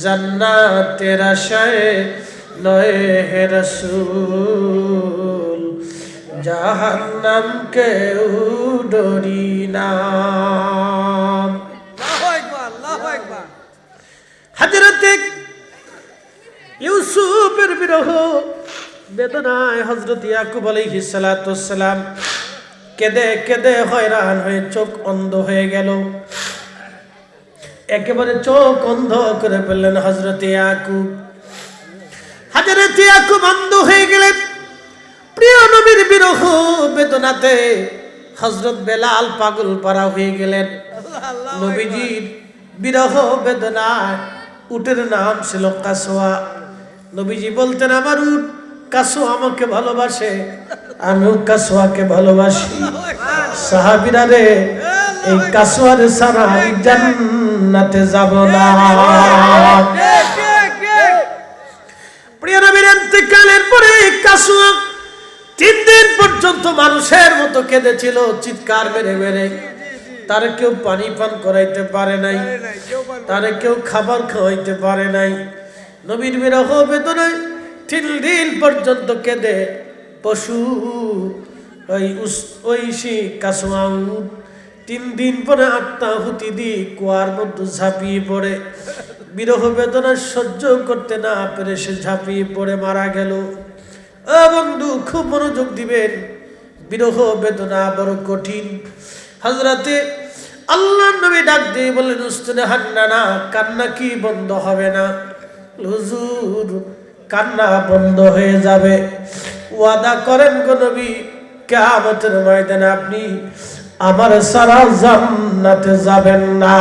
জান্নাতের আশায় নয় হে রাসূল, জাহান্নামকে ডরি না। হযরতে ইউসুফের বিরহ বেদনায় হযরত ইয়াকুব আলাইহিস সালাতু ওয়াস সালাম কেঁদে কেঁদে হয়রান হয়ে চোখ অন্ধ হয়ে গেল। একেবারে চোখ অন্ধ করে ফেললেন হযরত ইয়াকুব। হযরত ইয়াকুব অন্ধ হয়ে গেলেন। প্রিয় নবীর বিরহ বেদনাতে হযরত বেলাল পাগল পারা হয়ে গেলেন। নবীজির বিরহ বেদনায় উটের নাম ছিল কাসওয়া। নবীজি বলতেন আমার উট কাসওয়া আমাকে ভালোবাসে, আমিও কাসওয়াকে ভালোবাসি। সাহাবীরা রে এই কাসওয়ারে ছাড়া আমি জান্নাতে যাব না। প্রিয় নবীর ইন্তেকালের পরে কাসওয়া 3 দিন পর্যন্ত মানুষের মতো কেঁদেছিল চিৎকার মেরে মেরে। তার কেউ পানি পান করাইতে পারে নাই, তার কেউ খাবার খাওয়াইতে পারে নাই। নবীর বিরহ বেদনায় 3 দিন পর্যন্ত কেঁদে পশু ওই কাসওয়া 3 দিন পরে আত্মাহুতি দিয়ে কুয়ার মধ্যে ঝাঁপিয়ে পড়ে বিরহ বেদনা সহ্য করতে না পেরে সে ঝাঁপিয়ে পড়ে মারা গেল। ও বন্ধু খুব মনোযোগ দিবেন, বিরহ বেদনা বড় কঠিন। হযরতে আল্লাহর নবী ডাক দিয়ে বললেন উস্তাদে হান্নানা কান্না কি বন্ধ হবে না? হুজুর কান্না বন্ধ হয়ে যাবে। ওয়াদা করেন গো নবী কিয়ামতের ময়দানে আপনি আমার সারা জান্নাতে যাবেন না।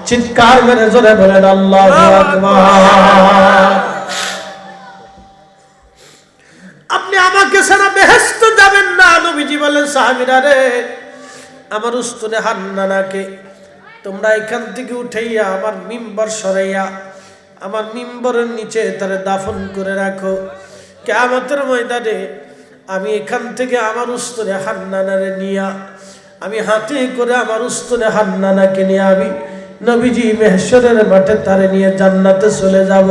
চিৎকার মেরে জোরে বলেন আল্লাহু আকবার। আপনি আমাকে সারা বেহেশতে যাবেন না। নবীজি বলেন সাহাবীরা রে আমার উস্তাদে হান্নানাকে তোমরা এখান থেকে উঠাইয়া আমার মিম্বর সরাইয়া আমার মিম্বরের নিচে তারে দাফন করে রাখো। কিয়ামতের ময়দানে আমি এখান থেকে আমার উস্তাদে হান্নানারে নিয়া আমি হাতে করে আমার উস্তাদে হান্নানাকে নিয়ে আমি নবীজি মেহশরের মাঠে তারে নিয়ে জান্নাতে চলে যাব।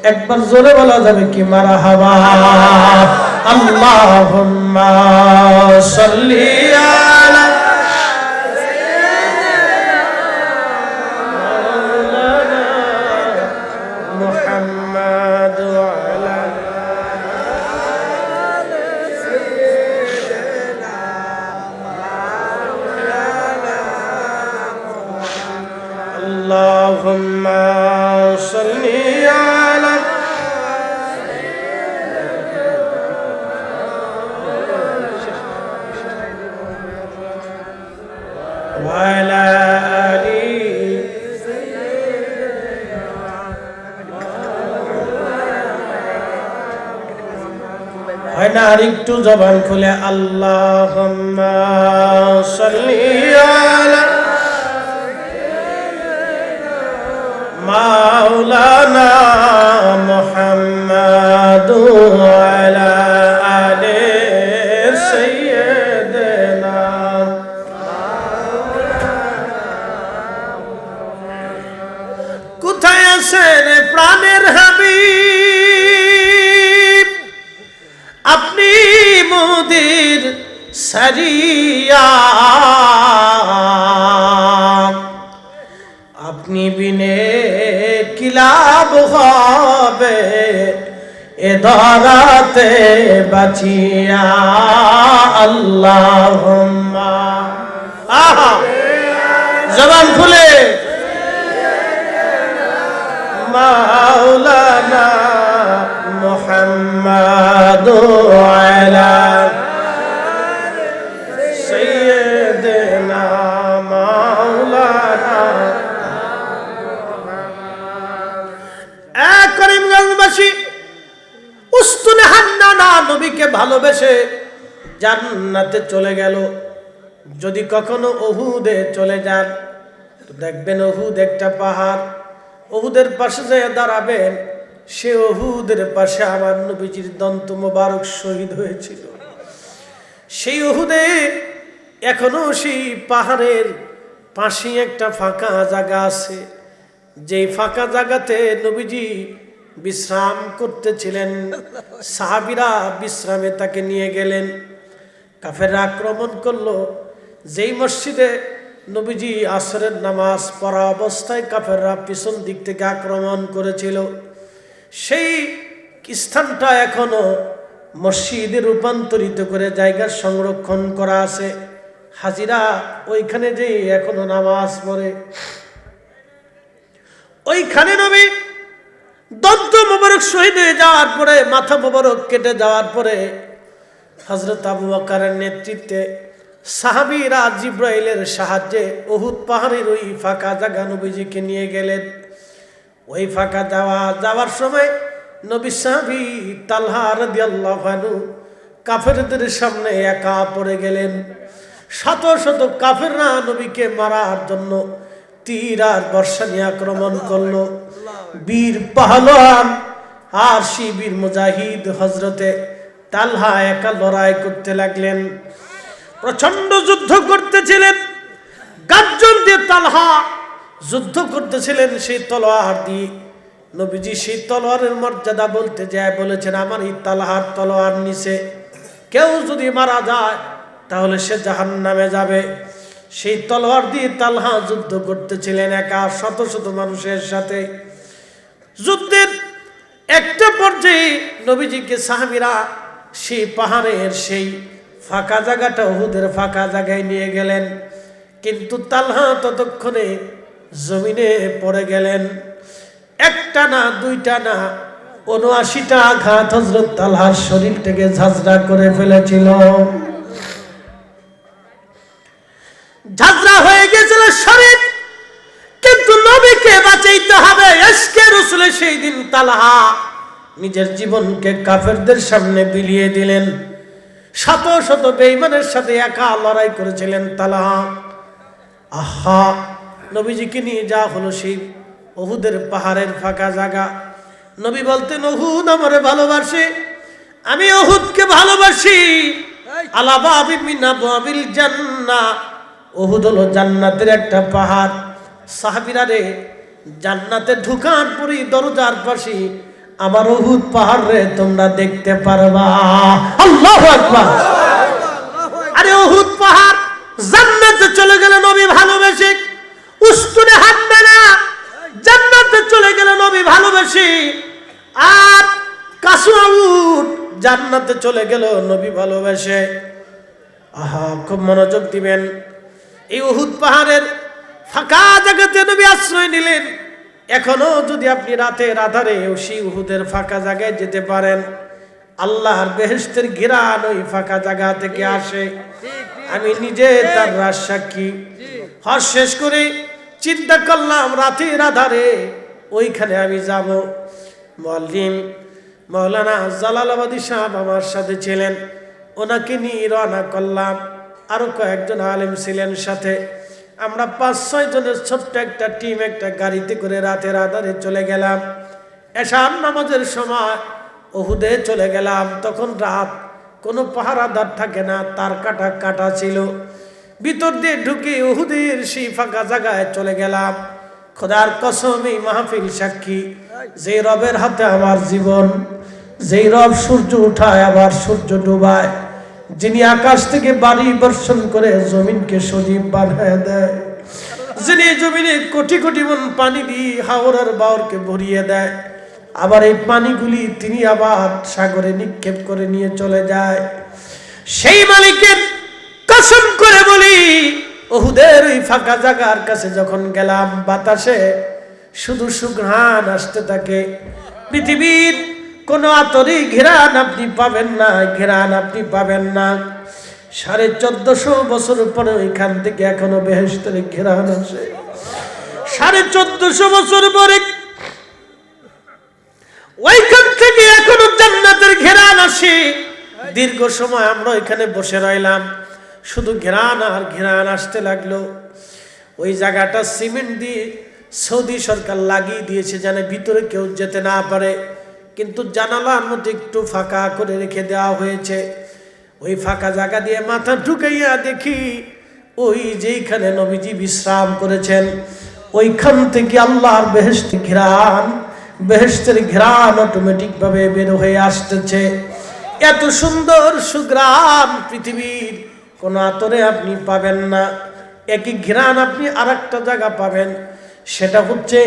একবার জোরে বলা যাবে কি মারহাবা। আল্লাহুম্মা সাল্লি আলা اللهم صل على وعلى آل হয় না আরেকটু জবান খুলে আল্লাহুম্মা সাল্লি আলা মাওলানা মুহাম্মাদ ওয়া আলা আলি সাইয়্যিদিনা কোথায় আছেন প্রাণের হাবিব আপনি মোদের সারিয়া আপনি বিনে কি লাভ হবে এ ধরাতে বাঁচিয়া আল্লাহুম্মা আহা জবান খুলে মাওলানা মুহাম্মাদ আলা সাইয়্যিদিনা মাওলানা করিমগঞ্জবাসী উস্তুনে হান্নানা নবীকে ভালোবেসে জান্নাতে চলে গেল। যদি কখনো উহুদে চলে যান তো দেখবেন উহুদ একটা পাহাড়, উহুদের পাশে যেয়ে দাঁড়াবেন, সে উহুদের পাশে আমার নবীজির দন্ত মোবারক শহীদ হয়েছিল। সেই উহুদে এখনো সেই পাহাড়ের পাশে একটা ফাঁকা জায়গা আছে, যেই ফাঁকা জায়গাতে নবীজি বিশ্রাম করতেছিলেন। সাহাবীরা বিশ্রামে তাকে নিয়ে গেলেন। কাফেররা আক্রমণ করলো। যেই মসজিদে নবীজি আসরের নামাজ পড়া অবস্থায় কাফেররা পিছন দিক থেকে আক্রমণ করেছিল, সেই স্থানটা এখনো মসজিদে রূপান্তরিত করে জায়গা সংরক্ষণ করা আছে। হাজিরা ওইখানে যে এখনো নামাজ পড়ে। ওইখানে নবী দন্ত মোবারক শহীদ হয়ে যাওয়ার পরে, মাথা মোবারক কেটে যাওয়ার পরে হযরত আবু বকরের নেতৃত্বে সাহাবীরা জিব্রাইলের সাহায্যে উহুদ পাহাড়ের ওই ফাঁকা জায়গা নবীজিকে নিয়ে গেলেন। ওই ফাঁকা যাওয়ার সময় নবী সাহাবী তালহা রাদিয়াল্লাহু আনহু কাফেরদের সামনে একা পড়ে গেলেন। শত শত কাফেররা নবীকে মারার জন্য তীর আর বর্ষা নিয়ে আক্রমণ করলো। বীর পাহলওয়ান আর সেই বীর মুজাহিদ হযরতে তালহা একা লড়াই করতে লাগলেন। প্রচন্ড যুদ্ধ করতেছিলেন। গার্জন দিয়ে তালহা যুদ্ধ করতেছিলেন সেই তলোয়ার দিয়ে। নবীজি সেই তলোয়ারের মর্যাদা বলতে যায় বলেছেন, আমার এই তালহার তলোয়ার নিচে কেউ যদি মারা যায় তাহলে সে জাহান্নামে যাবে। সেই তলোয়ার দিয়ে তালহা যুদ্ধ করতেছিলেন একা শত শত মানুষের সাথে। যুদ্ধের একটা পর্যায়ে নবীজিকে সাহাবীরা সেই পাহাড়ের সেই ফাঁকা জায়গাটা উহুদের ফাঁকা জায়গায় নিয়ে গেলেন, কিন্তু তালহা ততক্ষণে জমিনে পড়ে গেলেন। একটা না দুইটা না ৭৯টা আঘাত হযরত তালহার শরীর থেকে ঝাঁঝরা করে ফেলেছিল। ঝাঁঝরা হয়ে গেছিল শরীর, কিন্তু নবীকে বাঁচাইতে হবে। ইশকে রাসূলের সেই দিন তালহা নিজের জীবনকে কাফেরদের সামনে বিলিয়ে দিলেন। শত শত বেঈমানের সাথে একা লড়াই করেছিলেন তালহা। আহা, নবীজিকে নিয়ে যাওয়া হলো সেই উহুদের পাহাড়ের ফাঁকা জায়গা। নবী বলতেন, উহুদ আমারে ভালোবাসে, আমি উহুদকে ভালোবাসি। আলা বাবিন মিন আবওয়াবিল জান্নাহ, উহুদ হলো জান্নাতের একটা পাহাড়। সাহাবীরা রে, জান্নাতে ঢুকার পরই দরজার পাশে আমার উহুদ পাহাড় রে তোমরা দেখতে পারবা। আল্লাহু আকবার। আরে উহুদ পাহাড় জান্নাতে চলে গেল নবী ভালোবেসে। উস্তুনে হান্নানা জান্নাতে চলে গেল নবী ভালোবেসে। আর কাসুয়া উট জান্নাতে চলে গেল নবী ভালোবেসে। আহা, খুব মনোযোগ দিবেন। এই উহুদ পাহাড়ের ফাঁকা জায়গাতে নবী আশ্রয় নিলেন। এখনো যদি আপনি রাতের আধারে সেই উহুদের ফাঁকা জায়গায় যেতে পারেন, আল্লাহর বেহেশতের ঘিরান ওই ফাঁকা জায়গা থেকে আসে। আমি নিজে তার রাজ সাক্ষী। হজ শেষ করে চিন্তা করলাম রাতের আধারে ওইখানে আমি যাব। মুআল্লিম মাওলানা জালালাবাদী সাহেব আমার সাথে ছিলেন, ওনাকে নিয়ে রওনা করলাম। আরো কয়েকজন আলেম ছিলেন সাথে। আমরা 5-6 জনের ছোট্ট একটা টিম একটা গাড়িতে করে রাতের আধারে চলে গেলাম। এশার নামাজের সময় উহুদে চলে গেলাম। তখন রাত, কোনো পাহারাদার থাকে না, তার কাটা কাটা ছিল। ভিতর দিয়ে ঢুকে উহুদের সেই ফাঁকা জায়গায় চলে গেলাম। খোদার কসম, এই মাহফিল সাক্ষী, যে রবের হাতে আমার জীবন, যেই রব সূর্য উঠায় আবার সূর্য ডুবায়, যিনি আকাশ থেকে বাড়ি বর্ষণ করে জমিনকে সজীব বানায় দেয়, যিনি জমিনে কোটি কোটি মন পানি দিয়ে হাওড়ার বাওরকে ভরিয়ে দেয়, আবার এই পানিগুলি তিনি আবার সাগরে নিক্ষেপ করে নিয়ে চলে যায়, সেই মালিকের কসম করে বলি, উহুদের ওই ফাঁকা জায়গার কাছে যখন গেলাম, বাতাসে শুধু সুঘ্রাণ আসতে থাকে। পৃথিবীর কোন আতরি ঘেরান আপনি পাবেন না, ঘেরান আপনি পাবেন না। 1450 বছর পরে ওইখান থেকে এখনো বেহেশতের ঘেরান আসে। 1450 বছর পরে ওইখান থেকে এখনো জান্নাতের ঘেরান আসে। দীর্ঘ সময় আমরা ওইখানে বসে রইলাম, শুধু ঘেরান আর ঘেরান আসতে লাগলো। ওই জায়গাটা সিমেন্ট দিয়ে সৌদি সরকার লাগিয়ে দিয়েছে, যেন ভিতরে কেউ যেতে না পারে, কিন্তু জানালার মধ্যে একটু ফাঁকা করে রেখে দেওয়া হয়েছে। ওই ফাঁকা জায়গা দিয়ে মাথা ঢুকাইয়া দেখি, ওই যেইখানে নবীজি বিশ্রাম করেছেন, ওইখান থেকে আল্লাহর বেহেশতের ঘ্রাণ, বেহেশতের ঘ্রাণ অটোমেটিক ভাবে বের হয়ে আসতেছে। এত সুন্দর সুঘ্রাণ পৃথিবীর কোন আতরে আপনি পাবেন না। একই ঘ্রাণ আপনি আর একটা জায়গা পাবেন, সেটা হচ্ছে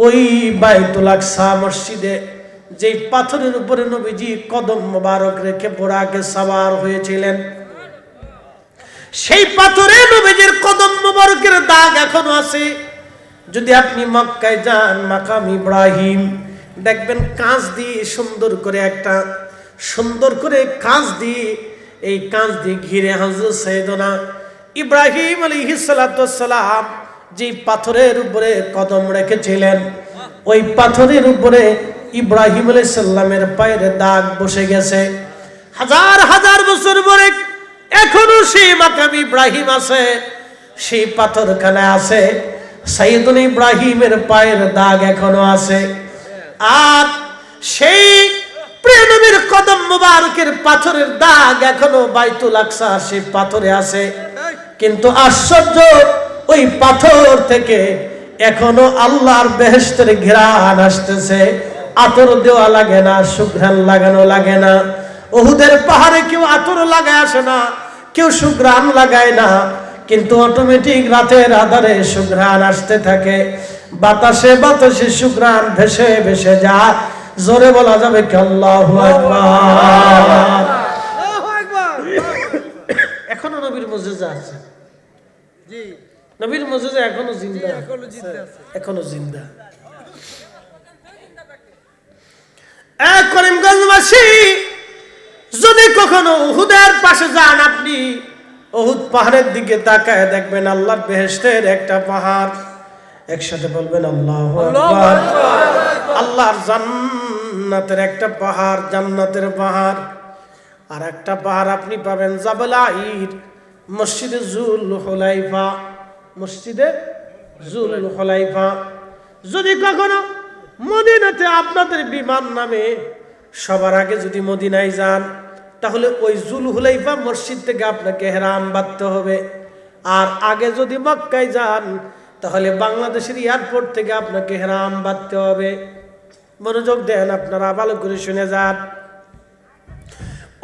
ওই বাইতুল আকসা মসজিদে, যে পাথরের উপরে নবীজি কদম মোবারক রেখে বোরাকে সাওয়ার হয়েছিলেন, সেই পাথরে নবীজির কদম মোবারকের দাগ এখনো আছে। যদি আপনি মক্কায় যান, মাকাম ইব্রাহিম, দেখবেন কাঁচ দিয়ে সুন্দর করে একটা সুন্দর করে কাঁচ দিয়ে, এই কাঁচ দিয়ে ঘিরে হযরত সাইয়েদনা ইব্রাহিম আলাইহিস সালাতু ওয়াস সালাম যে পাথরের উপরে কদম রেখেছিলেন, ওই পাথরের উপরে ইব্রাহিম আলাইহিস সালামের পায়ের দাগ বসে গেছে। হাজার হাজার বছর পরে এখনো সেই মাকাম ইব্রাহিম আছে, সেই পাথরখানা আছে, সাইয়েদনা ইব্রাহিমের পায়ের দাগ এখনো আছে। আর সেই প্রিয় নবীর কদম মুবারকের পাথরের দাগ এখনো বাইতুল আকসা সেই পাথরে আছে। কিন্তু আশ্চর্য, ওই পাথর থেকে এখনো আল্লাহর বেহেশতের ঘ্রাণ আসতেছে। আতর দেওয়া লাগে না, সুঘ্রাণ লাগানো লাগে না। উহুদের পাহাড়ে কেউ আতর লাগায় আসে না, কেউ সুঘ্রাণ লাগায় না, কিন্তু অটোমেটিক রাতের আধারে সুঘ্রাণ আসতে থাকে। বাতাসে বাতাসে সুঘ্রাণ ভেসে ভেসে যায়। জোরে বলা যাবে কি আল্লাহু আকবার। এখনো নবীর মুজিজা আছে, নবীর মুজিজা এখনো জিন্দা, এখনো জিন্দা। করিমগঞ্জবাসী, যদি কখনো উহুদের পাশে যান, আপনি উহুদ পাহাড়ের দিকে তাকায় দেখবেন আল্লাহর বেহেশতের একটা পাহাড়। একসাথে বলবেন আল্লাহু আকবার। আল্লাহর জান্নাতের একটা পাহাড়, জান্নাতের পাহাড়। আর একটা পাহাড় আপনি পাবেন জাবাল আইর, মসজিদে জুল হুলাইফা, মসজিদে জুল হুলাইফা। যদি কখনো মদিনাতে আপনাদের বিমান নামে, সবার আগে যদি মদিনায় যান, তাহলে ওই জুল হুলাইফা মসজিদ থেকে আপনাকে হেরাম বাঁধতে হবে। আর আগে যদি মক্কায় যান, তাহলে বাংলাদেশের এয়ারপোর্ট থেকে আপনাকে হেরাম বাঁধতে হবে। মনোযোগ দেন, আপনারা ভালো করে শুনে যান।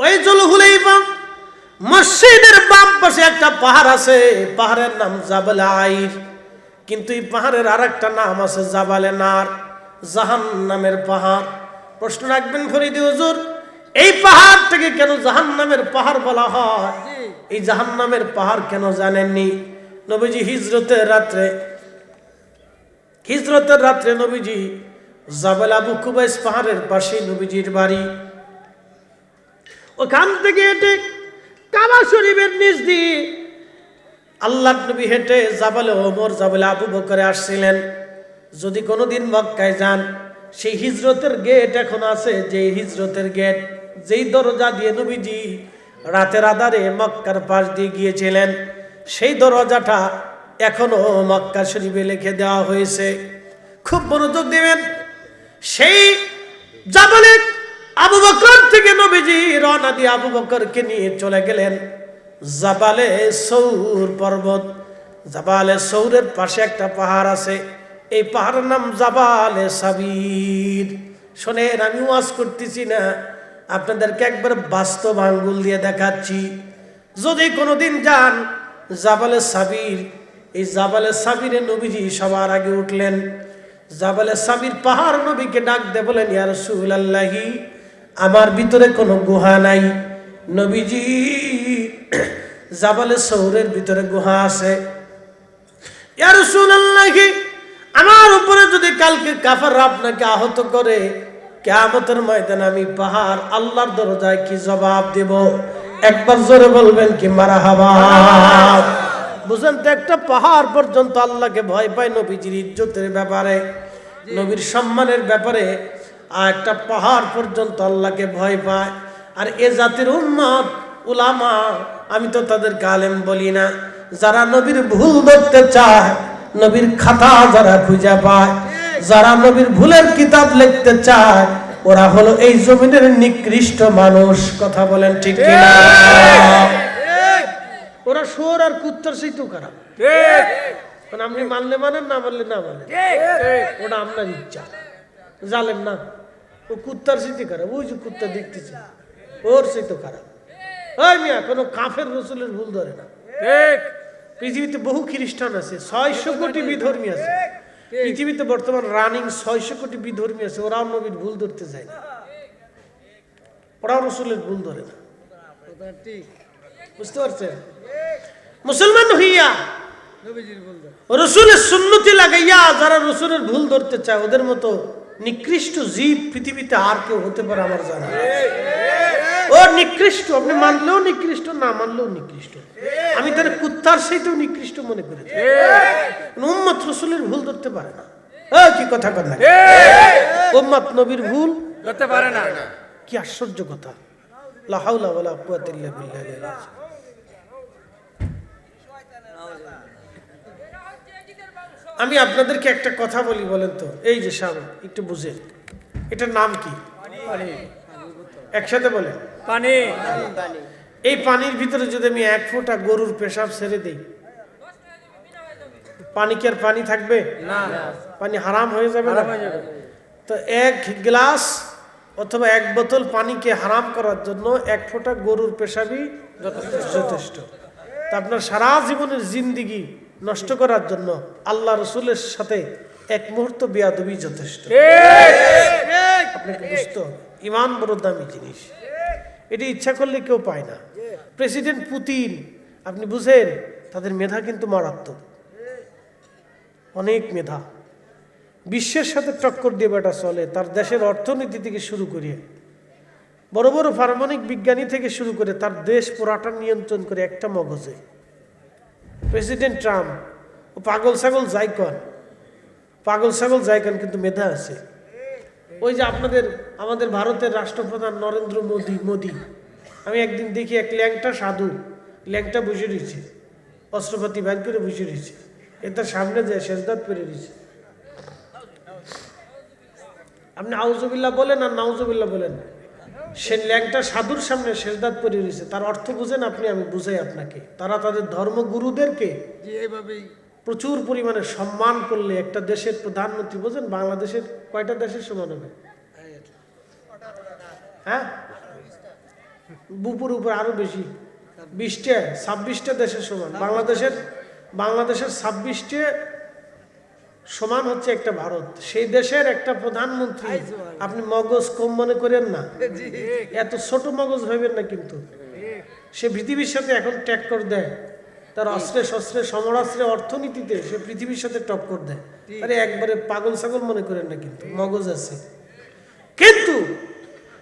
ওই জুল হুলাইফা মসজিদের বাম পাশে একটা পাহাড় আছে, পাহাড়ের নাম জাবাল আইর। কিন্তু এই পাহাড়ের আরেকটা নাম আছে জাবালে নার, জাহান্নামের পাহাড়। প্রশ্ন রাখবেন ফরিদি হুজুর, এই পাহাড় থেকে কেন জাহান্নামের পাহাড় বলা হয়? এই জাহান্নামের পাহাড় কেন জানেননি? নবীজি হিজরতের রাত্রে নবীজি জাবাল আবু কুবাইস পাহাড়ের পাশে নবীজির বাড়ি। ওখান থেকে হেঁটে কাবা শরীফের নিচ দিয়ে আল্লাহর নবী হেঁটে জাবালে ওমর জাবালে আবু বকরে আসছিলেন। যদি কোনোদিন মক্কায় যান, সেই হিজরতের গেট এখন আছে, যে হিজরতের গেট, যেই দরজা দিয়ে নবীজি রাতের আধারে মক্কার পাশ দিয়ে গিয়েছিলেন, সেই দরজাটা এখনো মক্কা শরীফে লিখে দেওয়া হয়েছে। খুব মনোযোগ দিবেন। সেই জাবালে আবু বকর থেকে নবীজি রওনা দিয়ে আবু বকরকে নিয়ে চলে গেলেন জাবালে সৌর পর্বত। জাবালে সৌরের পাশে একটা পাহাড় আছে, এই পাহাড়ের নাম জাবালে সাবির। শোনেন, আমি ওয়াজ করতেছি না, আপনাদেরকে একবার বাস্তব আঙ্গুল দিয়ে দেখাচ্ছি। যদি কোনোদিন যান জাবালে সাবির, এই জাবালে সাবিরে নবীজি সবার আগে উঠলেন। জাবালে সাবির পাহাড় নবীকে ডাক দিয়ে বলেন, ইয়া রাসূলুল্লাহি, আমার ভিতরে কোনো গুহা নাই। নবীজি, জাবালে সৌরের ভিতরে গুহা আছে। ইয়া রাসূলুল্লাহি, আমার উপরে যদি কালকে কাফেররা আপনাকে আহত করে, কিয়ামতের ময়দানে আমি পাহাড় আল্লাহর দরজায় কি জবাব দেব? একবার জোরে বলবেন কি মারহাবা। বুঝেন তো, একটা পাহাড় পর্যন্ত আল্লাহকে ভয় পায় নবীজির ইজ্জতের ব্যাপারে, নবীর সম্মানের ব্যাপারে, আর একটা পাহাড় পর্যন্ত আল্লাহকে ভয় পায়। আর এ জাতির উম্মত উলামা, আমি তো তাদেরকে আলেম বলি না, যারা নবীর ভুল ধরতে চায়, নবীর খাতা যারা খুঁজে পায়, যারা নবীর ভুলের কিতাব লিখতে চায়, ওরা হলো এই জমিনের নিকৃষ্ট মানুষ। কথা বলেন ঠিক কিনা? ওরা শুয়োর আর কুত্তার চাইতেও খারাপ। মানে আপনি মানলে মানেন, না মানলে না মানেন, ওটা আপনার ইচ্ছা। জানেন না, ও কুত্তার চাইতে খারাপ। ওই যে কুত্তা দেখতেছে, ওর চাইতেও খারাপ। ওই মিয়া, কোনো কাফের রসুলের ভুল ধরে না। পৃথিবীতে বহু খ্রিস্টান আছে, 600 কোটি বিধর্মী আছে পৃথিবীতে বর্তমান রানিং 600 কোটি বিধর্মী আছে। ওরাও নবীর ভুল ধরতে যায় না, ওরাও রসুলের ভুল ধরে না। বুঝতে পারছেন? মুসলমান হইয়া রসুলের সুন্নতি লাগাইয়া যারা রসুলের ভুল ধরতে চায়, ওদের মতো নিকৃষ্ট জীব পৃথিবীতে আর কেউ হতে পারে আমার জানা। ও নিকৃষ্ট, আপনি মানলেও নিকৃষ্ট, না মানলেও নিকৃষ্ট। আমি তার কুত্তার সাথেও নিকৃষ্ট মনে করেছি। উম্মত রসুলের ভুল ধরতে পারে না। কি কথা বল না, উম্মত নবীর ভুল ধরতে পারে না। কি আশ্চর্য কথা! লা হাওলা ওয়ালা কুওয়াতা ইল্লা বিল্লাহ। আমি আপনাদেরকে একটা কথা বলি, বলেন তো, এই যে সামনে একটু বুঝে, এটার নাম কি? একসাথে বলে, পানি। এই পানির ভিতরে যদি আমি 1 ফোঁটা গরুর পেশাব ছেড়ে দিই, পানি কি আর পানি থাকবে? না, পানি হারাম হয়ে যাবে না? তো 1 গ্লাস অথবা 1 বোতল পানিকে হারাম করার জন্য 1 ফোঁটা গরুর পেশাবই যথেষ্ট। তা আপনার সারা জীবনের জিন্দিগি নষ্ট করার জন্য আল্লাহ রসুলের সাথে 1 মুহূর্ত বেয়াদবি যথেষ্ট। আপনাকে বুঝতে হবে, ইমান বড় দামি জিনিস, এটি ইচ্ছা করলে কেউ পায় না। প্রেসিডেন্ট পুতিন, আপনি বুঝেন, তাদের মেধা কিন্তু মারাত্মক, অনেক মেধা। বিশ্বের সাথে টক্কর দিয়ে বেটা চলে। তার দেশের অর্থনীতি থেকে শুরু করে, বড় বড় পারমাণবিক বিজ্ঞানী থেকে শুরু করে, তার দেশ পুরাটা নিয়ন্ত্রণ করে একটা মগজে। প্রেসিডেন্ট ট্রাম্প, ও পাগল ছাগল যাইকন, কিন্তু মেধা আছে। ওই যে আমাদের ভারতের রাষ্ট্রপ্রধান নরেন্দ্র মোদী, আমি একদিন দেখি এক ল্যাংটা সাধু, ল্যাংটা বসে রয়েছে, অস্ত্রপাতি বাইর করে বসে রয়েছে, তার সামনে যায় সেজদাত পেরে রয়েছে। আপনি আউযুবিল্লাহ বলেন আর নাউযুবিল্লাহ বলেন, সে ল্যাংটা সাধুর সামনে সেজদাত পেরে রয়েছে। তার অর্থ বুঝেন আপনি? আমি বুঝাই আপনাকে। তারা তাদের ধর্মগুরুদেরকে প্রচুর পরিমাণে সম্মান করলে একটা দেশের প্রধানমন্ত্রী, বোঝেন, বাংলাদেশের কয়টা দেশের সমান হবে? হ্যাঁ, বুপুর উপর আরো বেশি, 26টা দেশের সমান। বাংলাদেশের 26টে সমান হচ্ছে একটা ভারত। সেই দেশের একটা প্রধানমন্ত্রী, আপনি মগজ কম মনে করেন না, এত ছোট মগজ ভাবেন না, কিন্তু সে পৃথিবীর সাথে এখন টক্কর দেয়। তার অস্ত্রে শস্ত্রে সমরাস্ত্রে অর্থনীতিতে সে পৃথিবীর সাথে টক্কর দেয়। আরে একবারে পাগল ছাগল মনে করেন না, কিন্তু মগজ আছে। কিন্তু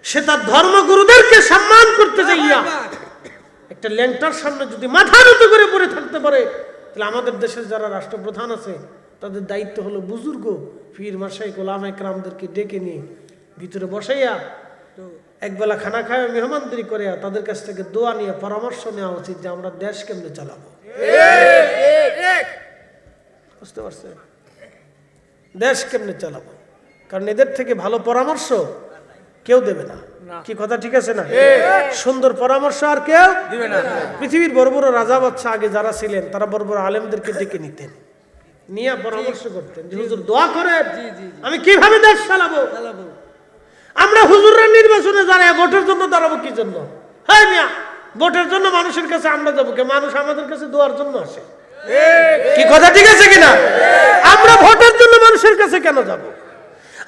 সে তার ধর্মগুরুদেরকে সম্মান করতে যাইয়া একটা ল্যাংটার সামনে যদি মাথা নত করে পড়ে থাকতে পারে, তাহলে আমাদের দেশের যারা রাষ্ট্রপ্রধান আছে তাদের দায়িত্ব হলো বুজুর্গ পীর মাশায়েখ ওলামা একরামদেরকে ডেকে নিয়ে ভিতরে বসাইয়া একবেলা খানা খাওয়া মেহমানদারি করে তাদের কাছ থেকে দোয়া নিয়ে পরামর্শ নেওয়া উচিত যে আমরা দেশ কেমনে চালাবো। বুঝতে পারছেন? দেশ কেমনে চালাবো, কারণ এদের থেকে ভালো পরামর্শ কেউ দেবে না। কি কথা ঠিক আছে না? সুন্দর পরামর্শ আর কেউ দিবে না। পৃথিবীর বড় বড় রাজা বাদশা আগে যারা ছিলেন তারা বড় বড় আলেমদেরকে ডেকে নিতেন, নিয়ে পরামর্শ করতেন যে হুজুর দোয়া করেন আমি কিভাবে দেশ চালাবো। আমরা হুজুররা নির্বাচনে দাঁড়ায় ভোটের জন্য দাঁড়াবো কি জন্য? হ্যাঁ মিয়া, ভোটের জন্য মানুষের কাছে আমরা যাবো কে? মানুষ আমাদের কাছে দোয়ার জন্য আসে। কি কথা ঠিক আছে কিনা? আমরা ভোটের জন্য মানুষের কাছে কেন যাব?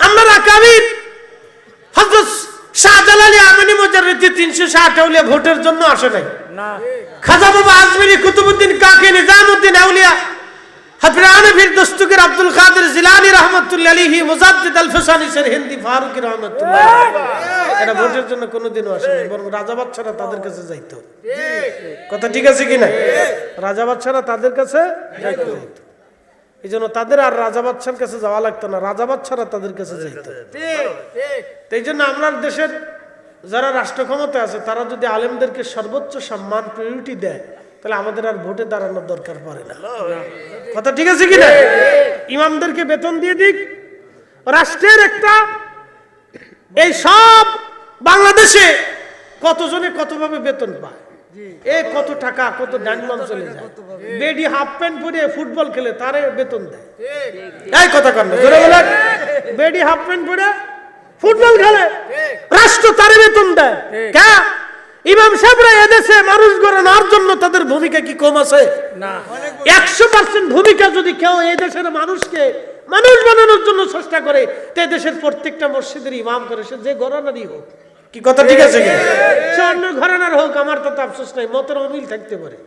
আমরা আকাবির হযরত শাহজালালী আমিনী মুজাররিদি 360 আউলিয়া ভোটের জন্য আসে নাই না। খাজা বাবা আজমিরি কুতুবউদ্দিন কাকি নিজামউদ্দিন আউলিয়া হাফিজানে ফির দস্তগীর আব্দুল কাদের জিলানী রাহমাতুল্লাহি আলাইহি মুজাদ্দিদ আল ফসানি হিন্দি ফারুকি রাহমাতুল্লাহ এরা ভোটের জন্য কোনোদিনও আসে নাই, বরং রাজা বাদশারা তাদের কাছে যাইতো। কথা ঠিক আছে কিনা? রাজা বাদশারা তাদের কাছে যাইতো, এই জন্য তাদের আর রাজা বাদশার কাছে যাওয়া লাগতো না, রাজা বাদশারা তাদের কাছে যাইতো। এই জন্য আমরা দেশের যারা রাষ্ট্র ক্ষমতা আছে তারা যদি আলেমদেরকে সর্বোচ্চ সম্মান প্রায়োরিটি দেয় তাহলে আমাদের আর ভোটে দাঁড়ানোর দরকার পড়ে না। কথা ঠিক আছে কিনা? ইমামদেরকে বেতন দিয়ে দিক, রাষ্ট্রের একটা এই সব বাংলাদেশে কতজনে কতভাবে বেতন পায়, এ কত টাকা কত ডাইনমান চলে যায়, বেডি হাফ প্যান্ট পরে ফুটবল খেলে তারে বেতন দেয়। এই কথা কর না, জোরে বলেন। বেডি হাফ প্যান্ট পরে ফুটবল খেলে রাষ্ট্র তারে বেতন দেয় কে? ইমাম সাহেবরা এদেশে মানুষ গড়ানোর জন্য তাদের ভূমিকা কি কম আছে? না। 100% ভূমিকা যদি কেউ এই দেশের মানুষকে মানুষ বানানোর জন্য চেষ্টা করে তো দেশের প্রত্যেকটা মসজিদের ইমাম করে, সে যে ঘরানারই হোক। কি কথা ঠিক আছে কি? সে অন্য ঘরানার হোক, আমার তো আফসোস নাই, মতের অমিল থাকতে পারে,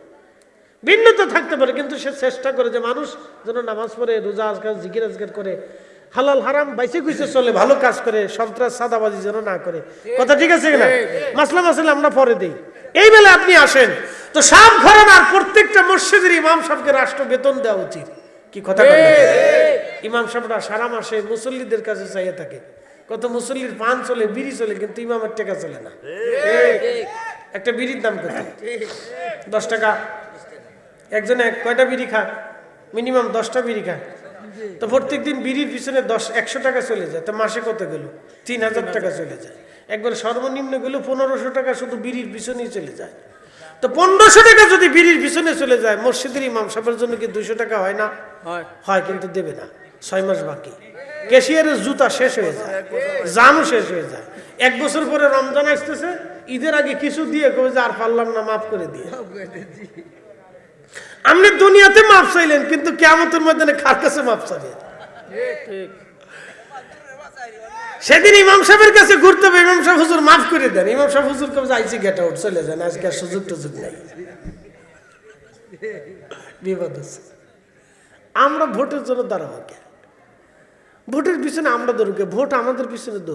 ভিন্নতা থাকতে পারে, কিন্তু সে চেষ্টা করে যে মানুষ যেন নামাজ পড়ে, রোজা আজকাল জিকির আজকার করে, হালাল হারাম বাইসে কুইসে চলে, ভালো কাজ করে, সন্ত্রাস সাদাবাজি যেন না করে। কথা ঠিক আছে কিনা? মাসলা মাসলা আমরা পরে দেই। এই বেলা আপনি আসেন তো সব ঘরানার প্রত্যেকটা মসজিদের ইমাম সাহেবকে রাষ্ট্র বেতন দেওয়া উচিত। কি কথা? ইমাম সাহেবরা সারা মাসে মুসল্লিদের কাছে চাইয়ে থাকে, কত মুসল্লির পান চলে, বিড়ি চলে, কিন্তু ইমামের টাকা চলে না। একটা বিড়ির দাম কত? 10 টাকা। একজনে কয়টা বিড়ি খায়? মিনিমাম 10টা বিড়ি খায়। তো প্রত্যেকদিন বিড়ির পিছনে 100 টাকা চলে যায়, তো মাসে কত গেল? 3000 টাকা চলে যায়। একবার সর্বনিম্ন গেল 1500 টাকা শুধু বিড়ির পিছনেই চলে যায়। তো 1500 টাকা যদি বিড়ির পিছনে চলে যায়, মসজিদের ইমাম সাহেবের জন্য কি 200 টাকা হয় না? হয়, কিন্তু দেবে না। 6 মাস বাকি। ক্যাশিয়ারের জুতা শেষ হয়ে যায়, জামও শেষ হয়ে যায়। 1 বছর পরে রমজান আসতেছে, ঈদের আগে কিছু দিয়ে কবে যে আর পারলাম না, মাফ করে দিয়ে। আপনি দুনিয়াতে মাফ চাইলেন, কিন্তু কিয়ামতের ময়দানে কার কাছে মাফ চাইলেন? সেদিন ইমাম সাহেবের কাছে ঘুরতে হবে, ইমাম সাহেব হুজুর মাফ করে দেন। ইমাম সাহেব হুজুর কবে আইসি গেট আউট, চলে যান, আজকে আর সুযোগ টুযোগ নাই। বিপদ আছে। আমরা ভোটের জন্য দাঁড়াবো কে? ভোটের পিছনে আমরা দৌড়কে, ভোট আমাদের পিছনে দৌড়।